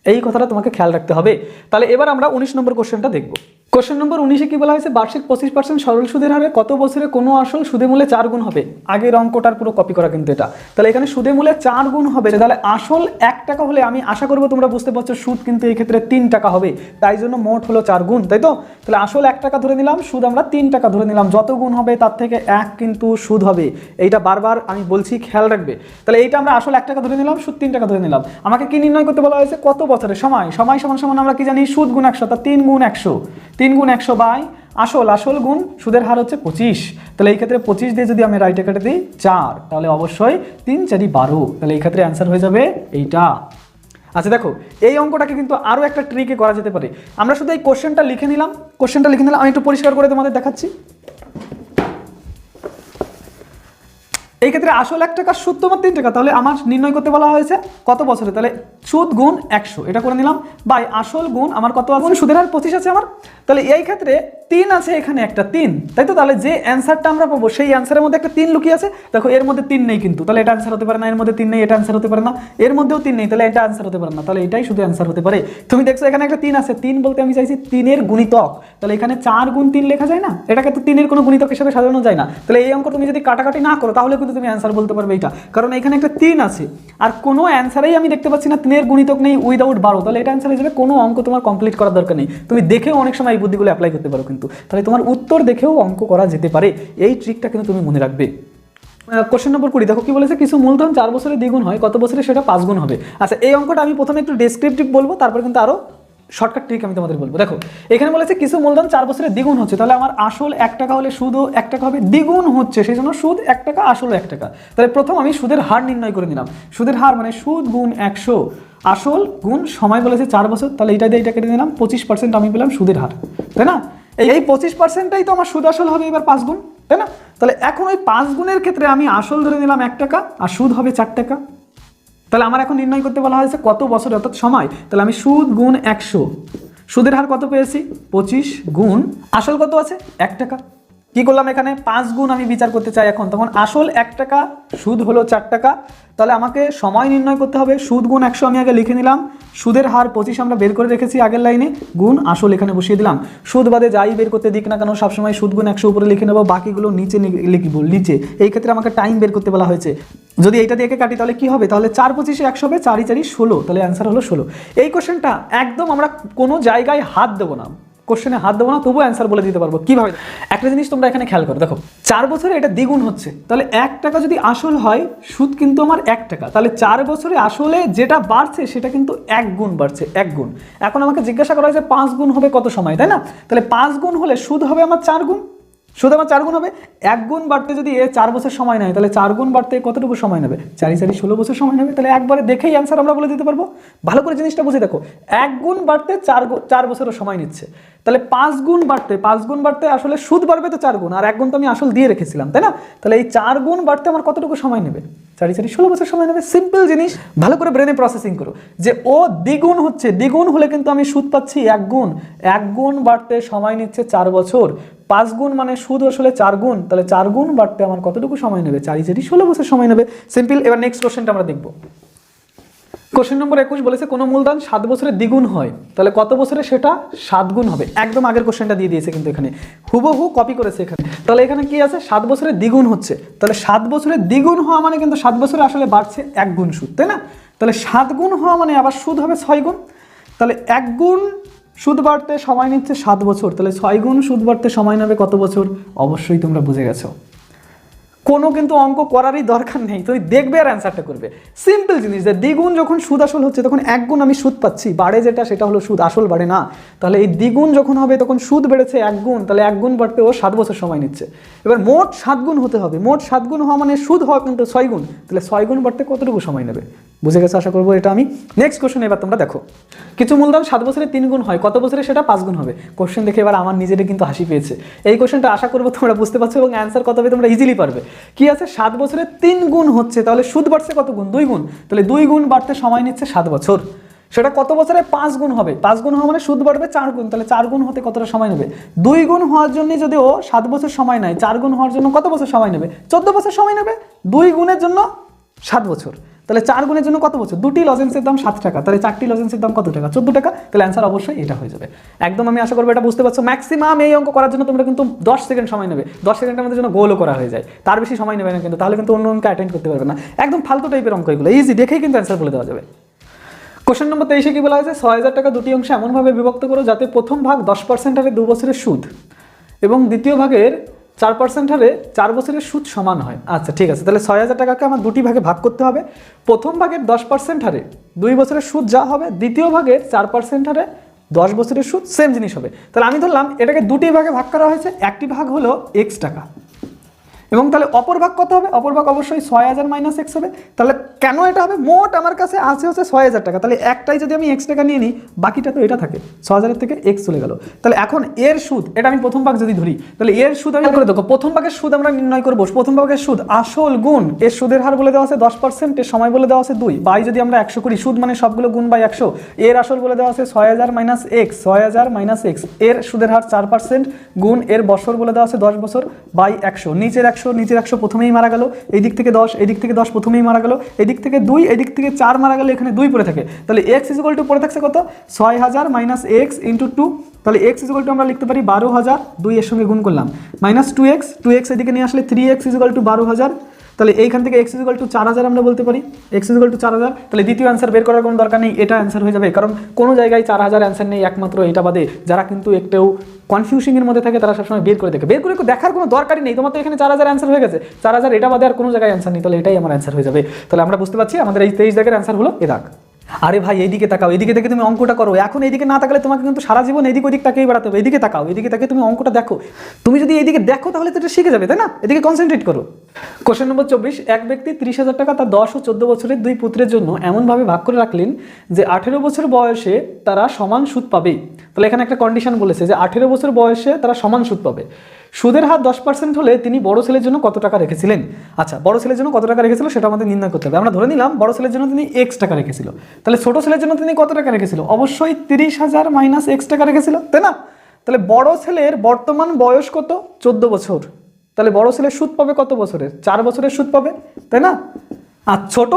এই কথাটা তোমাকে খেয়াল রাখতে হবে। তাহলে এবার আমরা 19 নম্বর কোশ্চেনটা দেখব। কোশ্চেন নম্বর 19-এ কি বলা হয়েছে? বার্ষিক 25% সরল সুদের হারে কত বছরে কোনো আসল সুদে মূলে 4 গুণ হবে? আগের অঙ্কটার পুরো কপি করা কিন্তু এটা। তাহলে এখানে সুদে মূলে 4 গুণ হবে, তাহলে আসল 1 টাকা হলে আমি আশা করবো তোমরা বুঝতে পারছো সুদ কিন্তু এই ক্ষেত্রে 3 টাকা হবে, তাই জন্য মোট হলো 4 গুণ, তাই তো? তাহলে আসল 1 টাকা ধরে নিলাম, সুদ আমরা 3 টাকা ধরে নিলাম। যত গুণ হবে তার থেকে 1 কিন্তু সুদ হবে, এইটা বারবার আমি বলছি, খেয়াল রাখবে। তাহলে এইটা আমরা আসল 1 টাকা ধরে নিলাম, সুদ 3 টাকা ধরে নিলাম। আমাকে কি নির্ণয় করতে বলা হয়েছে? কত বছরে? সময় সমান আমরা কি জানি? সুদ গুণ 100, তা 3 গুণ 100। 3 গুণ 100 বাই আসল গুণ সুদের হার হচ্ছে 25। তাহলে এই ক্ষেত্রে 25 দিয়ে যদি আমি রাইটে কেটে দিই 4, তাহলে অবশ্যই 3 4 12। তাহলে এই ক্ষেত্রে অ্যান্সার হয়ে যাবে এইটা। আচ্ছা দেখো, এই অঙ্কটাকে কিন্তু আরও একটা ট্রিকে করা যেতে পারে। আমরা শুধু এই কোশ্চেনটা লিখে নিলাম, আমি একটু পরিষ্কার করে তোমাদের দেখাচ্ছি। এই ক্ষেত্রে আসল 1 টাকা, সুদ তোমার 3 টাকা, তাহলে আমার নির্ণয় করতে বলা হয়েছে কত বছরে? তাহলে সুদ গুণ 100 এটা করে নিলাম, বাই আসল গুণ আমার কত আছে? সুদের হার 25 আছে আমার। তাহলে এই ক্ষেত্রে 3 আছে, এখানে একটা 3, তাই তো? তাহলে যে অ্যান্সারটা আমরা পাবো সেই অ্যান্সারের মধ্যে একটা 3 লুকিয়ে আছে। দেখো এর মধ্যে 3 নেই কিন্তু, তাহলে এটা অ্যান্সার হতে পারে না। এর মধ্যে 3 নেই, এটা অ্যান্সার হতে পারে না। এর মধ্যেও 3 নেই, তাহলে এটা অ্যান্সার হতে পারে না। তাহলে এটাই শুধু অ্যান্সার হতে পারে। তুমি দেখছো এখানে একটা 3 আছে, 3 বলতে আমি চাইছি 3 এর গুণিতক। তাহলে এখানে 4 গুণ 3 লেখা যায় না? এটাকে তো 3 এর কোনো গুণিতক হিসেবে সাজানো যায় না। তাহলে এই অঙ্ক তুমি যদি কাটাকাটি না করো, তাহলে কিন্তু তুমি অ্যান্সার বলতে পারবে এইটা, কারণ এখানে একটা 3 আছে আর কোনো অ্যান্সারেই আমি দেখতে পাচ্ছি না 3 এর গুণিতক নেই উইদাউট 12। তাহলে এটা অ্যান্সার হিসেবে কোনো অঙ্ক তোমার কমপ্লিট করার দরকার নেই। তুমি দেখেও অনেক সময় এই বুদ্ধিগুলো অ্যাপ্লাই করতে পারো কিন্তু, তাহলে তোমার উত্তর দেখেও অঙ্ক করা যেতে পারে। এই ট্রিকটা কিন্তু তুমি মনে রাখবে। কোশ্চেন নম্বর 20 দেখো কি বলেছে? কিছু মূলধন 4 বছরে দ্বিগুণ হয়, কত বছরে সেটা 5 গুণ হবে? আচ্ছা এই অঙ্কটা আমি প্রথমে একটু ডেসক্রিপটিভ বলবো, তারপর কিন্তু আরো শর্টকাট ট্রিক আমি তোমাদের বলবো। দেখো এখানে বলেছে কিছু মূলধন 4 বছরে দ্বিগুণ হচ্ছে, তাহলে আমার আসল 1 টাকা হলে সুদও 1 টাকা হবে, দ্বিগুণ হচ্ছে সেই জন্য সুদ 1 টাকা, আসল 1 টাকা। তাহলে প্রথম আমি সুদের হার নির্ণয় করে নিলাম। সুদের হার মানে সুদ গুণ 100, আসল গুণ সময় বলেছে 4 বছর, তাহলে এইটা দিয়ে এটা কেটে নিলাম, 25% আমি পেলাম সুদের হার, তাই না? এই 25%টাই তো আমার সুদ আসল হবে এবার 5 গুণ, তাই না? তাহলে এখন ওই 5 গুণের ক্ষেত্রে আমি আসল ধরে নিলাম 1 টাকা আর সুদ হবে 4 টাকা। তাহলে আমার এখন নির্ণয় করতে বলা হয়েছে কত বছর অর্থাৎ সময়। তাহলে আমি সুদ গুণ 100, সুদের হার কত পেয়েছি? 25 গুণ আসল কত আছে? 1 টাকা। কি করলাম এখানে? 5 গুণ আমি বিচার করতে চাই এখন, তখন আসল 1 টাকা, সুদ হলো 4 টাকা। তাহলে আমাকে সময় নির্ণয় করতে হবে। সুদ গুণ 100 আমি আগে লিখে নিলাম, সুদের হার 25 আমরা বের করে রেখেছি আগের লাইনে, গুণ আসল এখানে বসিয়ে দিলাম। সুদ বাদে যাই বের করতে দিক না কেন সবসময় সুদ গুণ 100 উপরে লিখে নেবো, বাকিগুলো নিচে লিখব নিচে। এই ক্ষেত্রে আমাকে টাইম বের করতে বলা হয়েছে। যদি এইটা দিয়ে কাটি তাহলে কি হবে? তাহলে 4 25 100 হবে, 4 4 16, তাহলে অ্যান্সার হলো 16। এই কোশ্চেনটা একদম আমরা কোনো জায়গায় হাত দেবো না, কোশ্চেনে হাত দেবো না, তবুও অ্যান্সার বলে দিতে পারবো। কিভাবে? একটা জিনিস তোমরা এখানে খেয়াল করো, দেখো 4 বছরে এটা দ্বিগুণ হচ্ছে, তাহলে 1 টাকা যদি আসল হয়, সুদ কিন্তু আমার 1 টাকা, তাহলে 4 বছরে আসলে যেটা বাড়ছে সেটা কিন্তু 1 গুণ বাড়ছে, 1 গুণ। এখন আমাকে জিজ্ঞাসা করা হয়েছে 5 গুণ হবে কত সময়, তাই না? তাহলে 5 গুণ হলে সুদ হবে আমার 4 গুণ, সুদ আমার 4 গুণ হবে। 1 গুণ বাড়তে যদি 4 বছর সময় নেয়, তাহলে 4 গুণ বাড়তে কতটুকু সময় নেবে? 4 4 16 বছর সময় নেবে। তাহলে একবারে দেখেই অ্যান্সার আমরা বলে দিতে পারবো। ভালো করে জিনিসটা বুঝে দেখো, 1 গুণ বাড়তে 4 বছরের সময় নিচ্ছে, তাহলে 5 গুণ বাড়তে আসলে সুদ বাড়বে তো 4 গুণ, আর 1 গুণ তো আমি আসল দিয়ে রেখেছিলাম, তাই না? তাহলে এই 4 গুণ বাড়তে আমার কতটুকু সময় নেবে? 4 4 16 বছর সময় নেবে। সিম্পল জিনিস, ভালো করে ব্রেনে প্রসেসিং করো যে ও দ্বিগুণ হচ্ছে, দ্বিগুণ হলে কিন্তু আমি সুদ পাচ্ছি 1 গুণ, 1 গুণ বাড়তে সময় নিচ্ছে 4 বছর, 5 গুণ মানে সুদ আসলে 4 গুণ, তাহলে 4 গুণ বাড়তে আমার কতটুকু সময় নেবে? 4 4 16 বছর সময় নেবে। সিম্পল। এবার নেক্সট কোশ্চেনটা আমরা দেখব। কোশ্চেন নম্বর 21 বলেছে কোনো মূলধন 7 বছরে দ্বিগুণ হয়, তাহলে কত বছরে সেটা 7 গুণ হবে? একদম আগের কোশ্চেনটা দিয়ে দিয়েছে কিন্তু এখানে হুবহু কপি করেছে এখানে। তাহলে এখানে কি আছে? 7 বছরে দ্বিগুণ হচ্ছে, তাহলে 7 বছরে দ্বিগুণ হওয়া মানে কিন্তু 7 বছরে আসলে বাড়ছে 1 গুণ সুদ, তাই না? তাহলে 7 গুণ হওয়া মানে আবার সুদ হবে 6 গুণ, তাহলে 1 গুণ সুদ বাড়তে সময় নিচ্ছে 7 বছর, তাহলে 6 গুণ সুদ বাড়তে সময় নেবে কত বছর? অবশ্যই তোমরা বুঝে গেছো, কোনো কিন্তু অঙ্ক করারই দরকার নেই, তুমি দেখবে আর অ্যান্সারটা করবে। সিম্পল জিনিস যে দ্বিগুণ যখন সুদ আসল হচ্ছে তখন 1 গুণ আমি সুদ পাচ্ছি, বাড়ে যেটা সেটা হলো সুদ, আসল বাড়ে না। তাহলে এই দ্বিগুণ যখন হবে তখন সুদ বেড়েছে 1 গুণ, তাহলে 1 গুণ বাড়তে ও 7 বছর সময় নিচ্ছে। এবার মোট 7 গুণ হতে হবে, মোট 7 গুণ হওয়া মানে সুদ হওয়া কিন্তু 6 গুণ, তাহলে 6 গুণ বাড়তে কতটুকু সময় নেবে? বুঝে গেছো আশা করবো এটা আমি। নেক্সট কোশ্চেন এবার তোমরা দেখো, কিছু মূলধন 7 বছরে 3 গুণ হয়, কত বছরে সেটা 5 গুণ হবে? কোশ্চেন দেখে এবার আমার নিজেরই কিন্তু হাসি পেয়েছে। এই কোশ্চেনটা আশা করবো তোমরা বুঝতে পারছো এবং অ্যান্সার কত হবে তোমরা ইজিলি পারবে। কি আছে? 7 বছরে 3 গুণ হচ্ছে, তাহলে সুদ বাড়ছে কত গুণ? 2 গুণ, তাহলে 2 গুণ বাড়তে সময় নিচ্ছে 7 বছর। সেটা কত বছরে? 5 গুণ হবে, 5 গুণ হওয়া মানে সুদ বাড়বে 4 গুণ, তাহলে 4 গুণ হতে কতটা সময় নেবে? 2 গুণ হওয়ার জন্য যদি ও 7 বছর সময় নেয়, 4 গুণ হওয়ার জন্য কত বছর সময় নেবে? 14 বছর সময় নেবে। 2 গুণের জন্য 7 বছর, তাহলে 4 গুণের জন্য কত বছর? 2টি লজেন্সের দাম 7 টাকা, তাহলে 4টি লজেন্সের দাম কত টাকা? 14 টাকা। তাহলে অ্যান্সার অবশ্যই এটা হয়ে যাবে। একদম আমি আশা করবো এটা বুঝতে পারছো। ম্যাক্সিমাম এই অঙ্ক করার জন্য তোমরা কিন্তু 10 সেকেন্ড সময় নেবে, 10 সেকেন্ডের মধ্যে জন্য গোলও করা হয়ে যায়, তার বেশি সময় নেবে না কিন্তু, তাহলে কিন্তু অন্য অঙ্ক অ্যাটেন্ড করতে পারবে না। একদম ফালতু টাইপের অঙ্ক এগুলো, ইজি, দেখেই কিন্তু অ্যান্সার বলে দেওয়া যাবে। কোশ্চেন নম্বর 23 কি বলা হয়েছে? 6000 টাকা দুটি অংশে এমনভাবে বিভক্ত করো যাতে প্রথম ভাগ 10% হারে 2 বছরের সুদ এবং দ্বিতীয় ভাগের 4% হারে 4 বছরের সুদ সমান হয়। আচ্ছা ঠিক আছে, তাহলে 6000 টাকাকে আমার দুটি ভাগে ভাগ করতে হবে। প্রথম ভাগের 10% হারে 2 বছরের সুদ যা হবে, দ্বিতীয় ভাগের 4% হারে 10 বছরের সুদ সেম জিনিস হবে। তাহলে আমি ধরলাম এটাকে দুটি ভাগে ভাগ করা হয়েছে, একটি ভাগ হলো x টাকা এবং তাহলে অপর ভাগ কত হবে? অপর ভাগ অবশ্যই 6000 মাইনাস এক্স হবে। তাহলে কেন এটা হবে? মোট আমার কাছে আছে হচ্ছে 6000 টাকা, তাহলে একটাই যদি আমি এক্স টাকা নিয়ে নিই, বাকিটা তো এটা থাকে, 6000 থেকে এক্স চলে গেল। তাহলে এখন এর সুদ, এটা আমি প্রথম ভাগ যদি ধরি, তাহলে এর সুদ আমি করে দেখো, প্রথম ভাগের সুদ আমরা নির্ণয় করবো। প্রথম ভাগের সুদ আসল গুণ এর সুদের হার বলে দেওয়া আছে 10%, এর সময় বলে দেওয়া আছে 2, বাই যদি আমরা 100 করি, সুদ মানে সবগুলো গুণ বাই 100, এর আসল বলে দেওয়া আছে 6000 মাইনাস এক্স, 6000 মাইনাস এক্স, এর সুদের হার 4% গুণ এর বছর বলে দেওয়া আছে 10 বছর বাই 100, নিচের 100 প্রথমেই মারা গেল, এই দিক থেকে 10, এই দিক থেকে 10 প্রথমেই মারা গেল, এই দিক থেকে 2, এই দিক থেকে 4 মারা গেল, এখানে 2 পড়ে থাকে। তাহলে x ইকুয়াল টু পড়ে থাকছে কত? 6000 মাইনাস এক্স ইন্টু 2, তাহলে x ইকুয়াল টু আমরা লিখতে পারি 12000, 2 এর সঙ্গে গুণ করলাম, মাইনাস 2x এদিকে নিয়ে আসলে 3x ইকুয়াল টু 12000, তাহলে এইখান থেকে x ইকুয়াল টু 4000 আমরা বলতে পারি, x ইকুয়াল টু 4000। তাহলে দ্বিতীয় অ্যান্সার বের করার কোনো দরকার নেই, এটা অ্যান্সার হয়ে যাবে, কারণ কোনো জায়গায় 4000 অ্যান্সার নেই, একমাত্র এটা বাদে। যারা কিন্তু একটু কনফিউশিং এর মধ্যে থাকে তারা সবসময় বের করে দেখে, বের করে দেখার কোনো দরকারই নেই, তোমার তো এখানে 4000 অ্যান্সার হয়ে গেছে, 4000 এটা বাদে আর কোনো জায়গায় অ্যান্সার নেই, তাহলে এটাই আমার অ্যান্সার হয়ে যাবে। তাহলে আমরা বুঝতে পারছি আমাদের এই 23 জায়গার অ্যান্সার হলো এ দাগ। আরে ভাই এইদিকে তাকাও, এইদিকে থেকে তুমি অঙ্কটা করো, এখন এইদিকে না তাকালে তোমাকে কিন্তু সারা জীবন এদিক ওদিক তাকিয়ে বেড়াতে হবে। এদিকে তাকাও, এদিকে তাকিয়ে তুমি অঙ্কটা দেখো, তুমি যদি এইদিকে দেখো তাহলে তো এটা শিখে যাবে, তাই না? এদিকে কনসেন্ট্রেট করো। কোশ্চেন নম্বর 24, এক ব্যক্তি 30,000 টাকা তার 10 ও 14 বছরের 2 পুত্রের জন্য এমনভাবে ভাগ করে রাখলেন যে 18 বছর বয়সে তারা সমান সুদ পাবে। তাহলে এখানে একটা কন্ডিশন বলেছে যে 18 বছর বয়সে তারা সমান সুদ পাবে। সুদের হার 10% হলে তিনি বড় ছেলের জন্য কত টাকা রেখেছিলেন? আচ্ছা, বড় ছেলের জন্য কত টাকা রেখেছিল সেটা আমাদের নির্ণয় করতে হবে। আমরা ধরে নিলাম বড় ছেলের জন্য তিনি x টাকা রেখেছিল, তাহলে ছোট ছেলের জন্য তিনি কত টাকা রেখেছিল? অবশ্যই 30,000 মাইনাস x টাকা রেখেছিল, তাই না? তাহলে বড় ছেলের বর্তমান বয়স কত? 14 বছর, তাহলে বড় ছেলের সুদ পাবে কত বছরের? 4 বছরের সুদ পাবে, তাই না? আর ছোট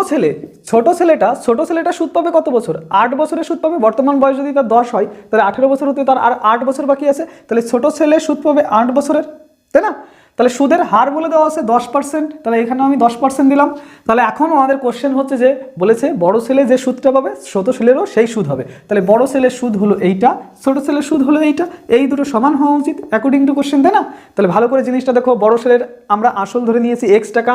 ছেলেটা সুদ পাবে কত বছর? 8 বছরের সুদ পাবে। বর্তমান বয়স যদি তার 10 হয়, তাহলে 18 বছর হতে তার আর 8 বছর বাকি আছে, তাহলে ছোট ছেলে সুদ পাবে 8 বছরের, তাই না? তাহলে সুদের হার বলে দেওয়া আছে 10%, তাহলে এখানে আমি 10% দিলাম। তাহলে এখন আমাদের কোশ্চেন হচ্ছে যে বলেছে বড় ছেলে যে সুদটা পাবে ছোট ছেলেরও সেই সুদ হবে, তাহলে বড় ছেলের সুদ হলো এইটা, ছোট ছেলের সুদ হলো এইটা, এই দুটো সমান হওয়া উচিত অ্যাকর্ডিং টু কোশ্চেন, তাই না? তাহলে ভালো করে জিনিসটা দেখো, বড় ছেলের আমরা আসল ধরে নিয়েছি x টাকা,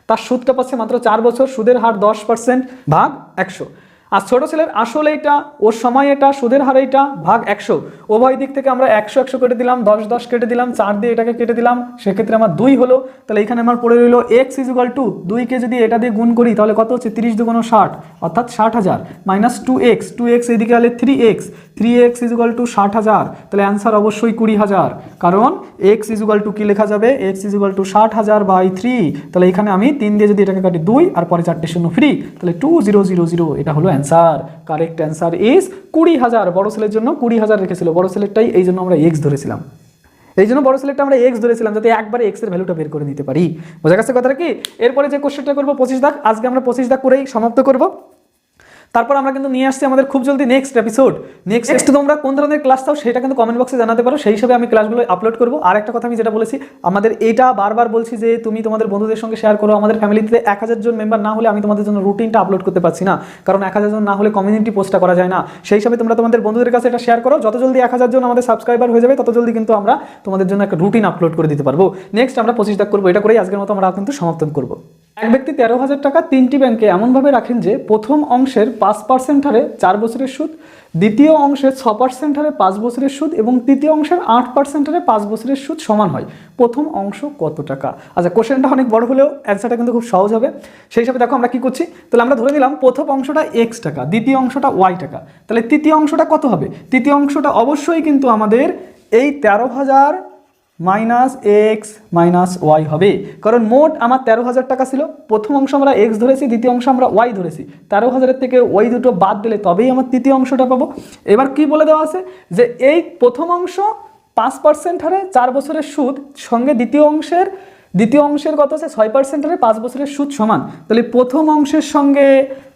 তার সুদটা পাচ্ছে মাত্র 4 বছর, সুদের হার 10% ভাগ 100। আর ছোট ছেলের আসল এইটা, ওর সময় এটা, সুদের হার এইটা ভাগ 100, উভয় দিক থেকে আমরা 100 কেটে দিলাম, 10 কেটে দিলাম, 4 দিয়ে এটাকে কেটে দিলাম, সেক্ষেত্রে আমার 2 হলো। তাহলে এখানে আমার পড়ে রইল x ইকুয়াল টু 2কে যদি এটা দিয়ে গুণ করি তাহলে কত হচ্ছে? 30 × 2 = 60, অর্থাৎ 60,000 মাইনাস 2x, 2x এদিকে আলে 3x, 3x is equal to 60,000, তাহলে অ্যান্সার অবশ্যই 20,000, কারণ x ইজ ইকুয়াল টু কি লেখা যাবে, x is equal to 60,000 by 3, তাহলে এখানে আমি 3 দিয়ে যদি এটাকে কাটি 2 আর পরে 4টে শূন্য ফ্রি, তাহলে 2000, এটা হলো অ্যান্সার। Correct answer is 20,000। বড় ছেলের জন্য 20,000 রেখেছিল, বড় ছেলেরটাই এই জন্য আমরা x ধরেছিলাম, এই জন্য বড় ছেলেটা আমরা x ধরেছিলাম যাতে একবারে x এর ভ্যালুটা বের করে নিতে পারি। বোঝা গেছে কথাটা কি? এরপরে যে কোশ্চেনটা করবো 25 দাগ, আজকে আমরা 25 দাগ করেই সমাপ্ত করব। তারপর আমরা কিন্তু নিয়ে আসছি আমাদের খুব জলদি নেক্সট এপিসোড। নেক্সট তোমরা কোন ধরনের ক্লাস চাও সেটা কিন্তু কমেন্ট বক্সে জানাতে পারো, সেই হিসাবে আমি ক্লাসগুলো আপলোড করবো। আর একটা কথা আমি যেটা বলেছি, আমাদের এটা বারবার বলছি যে তুমি তোমাদের বন্ধুদের সঙ্গে শেয়ার করো। আমাদের ফ্যামিলিতে 1000 জন মেম্বার না হলে আমি তোমাদের জন্য রুটিনটা আপলোড করতে পারছি না, কারণ 1000 জন না হলে কমিউনিটি পোস্টটা করা যায় না। সেই হিসাবে তোমরা তোমাদের বন্ধুদের কাছে এটা শেয়ার করো। যত জলদি 1000 জন আমাদের সাবস্ক্রাইবার হয়ে যাবে তত জলদি কিন্তু আমরা তোমাদের জন্য একটা রুটিন আপলোড করে দিতে পারবো। নেক্সট আমরা 25 দাগ করবো, এটা করেই আজকের মতো আমরা কিন্তু সমাপ্ত করবো। এক ব্যক্তি 13,000 টাকা 3টি ব্যাংকে এমনভাবে রাখেন যে প্রথম অংশের 5% হারে 4 বছরের সুদ, দ্বিতীয় অংশের 6% হারে 5 বছরের সুদ এবং তৃতীয় অংশের 8% হারে 5 বছরের সুদ সমান হয়। প্রথম অংশ কত টাকা? আচ্ছা, কোশ্চেনটা অনেক বড় হলেও অ্যান্সারটা কিন্তু খুব সহজ হবে। সেই হিসাবে দেখো আমরা কি করছি, তাহলে আমরা ধরে নিলাম প্রথম অংশটা x টাকা, দ্বিতীয় অংশটা y টাকা, তাহলে তৃতীয় অংশটা কত হবে? তৃতীয় অংশটা অবশ্যই কিন্তু আমাদের এই 13,000 মাইনাস এক্স মাইনাস ওয়াই হবে, কারণ মোট আমার 13,000 টাকা ছিল। প্রথম অংশ আমরা এক্স ধরেছি, দ্বিতীয় অংশ আমরা ওয়াই ধরেছি। 13,000 থেকে ওই দুটো বাদ দিলে তবেই আমার তৃতীয় অংশটা পাবো। এবার কি বলে দেওয়া আছে যে এই প্রথম অংশ 5% হারে 4 বছরের সুদ সঙ্গে দ্বিতীয় অংশের কত আছে 6% হারে 5 বছরের সুদ সমান। তাহলে প্রথম অংশের সঙ্গে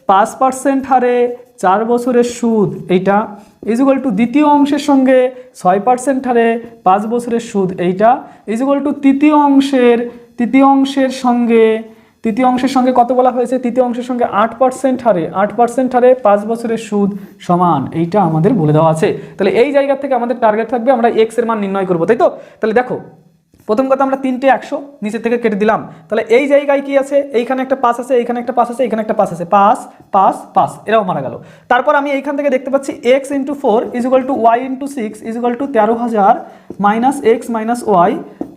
5% হারে 4 বছরের সুদ এইটা ইজ ইকুয়াল টু দ্বিতীয় অংশের সঙ্গে 6% হারে 5 বছরের সুদ এইটা ইজ ইকুয়াল টু তৃতীয় অংশের সঙ্গে কত বলা হয়েছে? তৃতীয় অংশের সঙ্গে 8% হারে 5 বছরের সুদ সমান, এইটা আমাদের বলে দেওয়া আছে। তাহলে এই জায়গা থেকে আমাদের টার্গেট থাকবে আমরা এক্স এর মান নির্ণয় করবো, তাই তো? তাহলে দেখো প্রথম কথা আমরা 3টে 100 নিচে থেকে কেটে দিলাম, তাহলে এই জায়গায় কি আছে? এইখানে একটা 5 আছে, এইখানে একটা 5 আছে, এখানে একটা 5 আছে, 5 5 5 এরাও মারা গেল। তারপর আমি এইখান থেকে দেখতে পাচ্ছি x × 4 is equal to y × 6 is equal to 13,000 minus X minus Y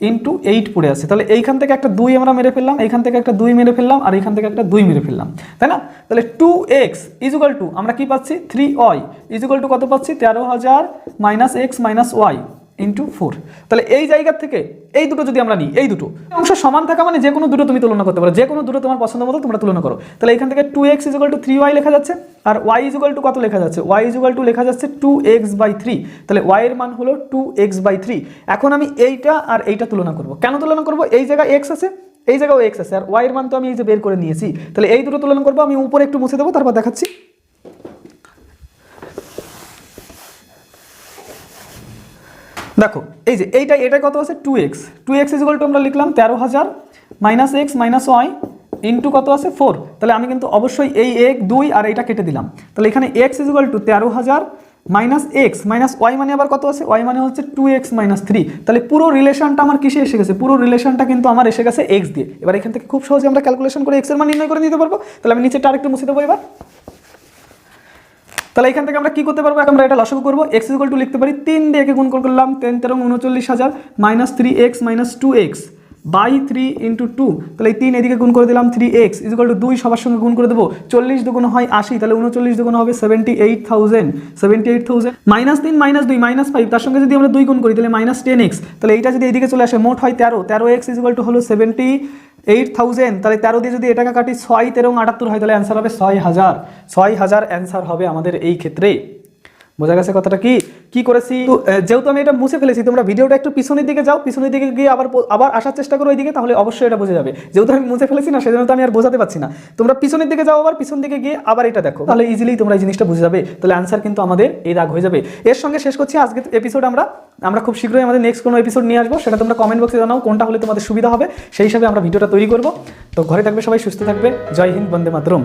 into 8 পড়ে আছে। তাহলে এইখান থেকে একটা 2 আমরা মেরে ফেললাম, এইখান থেকে একটা 2 মেরে ফেললাম, আর এইখান থেকে একটা 2 মেরে ফেললাম, তাই না? তাহলে 2x ইজ ইকুয়াল টু আমরা কি পাচ্ছি? 3y ইজ ইকুয়াল টু কত পাচ্ছি? 13,000 minus X minus Y into 4। তাহলে এই জায়গা থেকে এই দুটো যদি আমরা নিই, এই দুটো অংশ সমান থাকা মানে যে কোনো দুটো তুমি তুলনা করতে পারো, যে কোনো দুটো তোমার পছন্দ মতো তোমরা তুলনা করো। তাহলে এখান থেকে 2x is equal two 3y লেখা যাচ্ছে, আর y ইজ ইকুয়াল টু কত লেখা যাচ্ছে? y ইজ ইকুয়াল টু লেখা যাচ্ছে 2x/3। তাহলে y এর মান হলো 2x/3। এখন আমি এইটা আর এইটা তুলনা করব। কেন তুলনা করব? এই জায়গায় x আছে, এই জায়গাও x আছে, আর y এর মান তো আমি এই যে বের করে নিয়েছি। তাহলে এই দুটো তুলনা করব। আমি উপরে একটু মুছে দেবো, তারপর দেখাচ্ছি। দেখো এই যে এইটা কত আছে? 2x ইজ ইকুয়াল টু আমরা লিখলাম 13,000 minus X minus Y into কত আছে? 4। তাহলে আমি কিন্তু অবশ্যই এই 1 2 আর এইটা কেটে দিলাম। তাহলে এখানে x is equal to 13,000 minus X minus Y মানে আবার কত আছে? ওয়াই মানে হচ্ছে 2x মাইনাস 3। তাহলে পুরো রিলেশনটা আমার কিসে এসে গেছে? পুরো রিলেশনটা কিন্তু আমার এসে গেছে x দিয়ে। এবার এখান থেকে খুব সহজে আমরা ক্যালকুলেশন করে x এর মান নির্ণয় করে নিতে পারবো। তাহলে আমি নিচেটা আরেকটু মুছে দেবো এবার। তাহলে এখান থেকে আমরা কি করতে পারবো? আমরা এটা লসাগু করবো। x ইজ ইকুয়াল টু লিখতে পারি 3 দিয়ে একে গুণ করলাম, 3 13 39,000 minus 3x minus 2x by 3 into 2। তাহলে এই 3 এদিকে গুণ করে দিলাম, 3x ইজ ইকুয়াল টু 2 সবার সঙ্গে গুণ করে দেবো। 40 দুগুণ হয় 80, তাহলে 39 দুগুণ হবে 78,000 মাইনাস 3 মাইনাস 2 মাইনাস 5, তার সঙ্গে যদি আমরা 2 গুণ করি তাহলে মাইনাস 10x। তাহলে এইটা যদি এইদিকে চলে আসে মোট হয় 13x ইজ ইকুয়াল টু হলো 78,000। তাহলে 13 দিয়ে যদি এটাকে কাটি 6 13 78 হয়, তাহলে অ্যান্সার হবে 6,000 অ্যান্সার হবে আমাদের এই ক্ষেত্রে। বোঝা গেছে কথাটা? কি করেছি? তো যেহেতু আমি এটা মুছে ফেলেছি, তোমরা ভিডিওটা একটু পিছনের দিকে যাও, পিছনের দিকে গিয়ে আবার আসার চেষ্টা করো ওইদিকে, তাহলে অবশ্যই এটা বোঝা যাবে। যেহেতু আমি মুছে ফেলেছি না, সেজন্য তো আমি আর বোঝাতে পারছি না। তোমরা পিছনের দিকে যাও, আবার পিছন দিকে গিয়ে আবার এটা দেখো, তাহলে ইজিলি তোমরা এই জিনিসটা বুঝে যাবে। তাহলে অ্যান্সার কিন্তু আমাদের এই দাগ হয়ে যাবে। এর সঙ্গে শেষ করছি আজকের এপিসোড। আমরা খুব শীঘ্রই আমাদের নেক্সট কোনো এপিসোড নিয়ে আসবো, সেটা তোমরা কমেন্ট বক্সে জানাও কোনটা হলে তোমাদের সুবিধা হবে, সেই হিসাবে আমরা ভিডিওটা তৈরি করবো। তো ঘরে থাকবে সবাই, সুস্থ থাকবে। জয় হিন্দ, বন্দে মাতরম।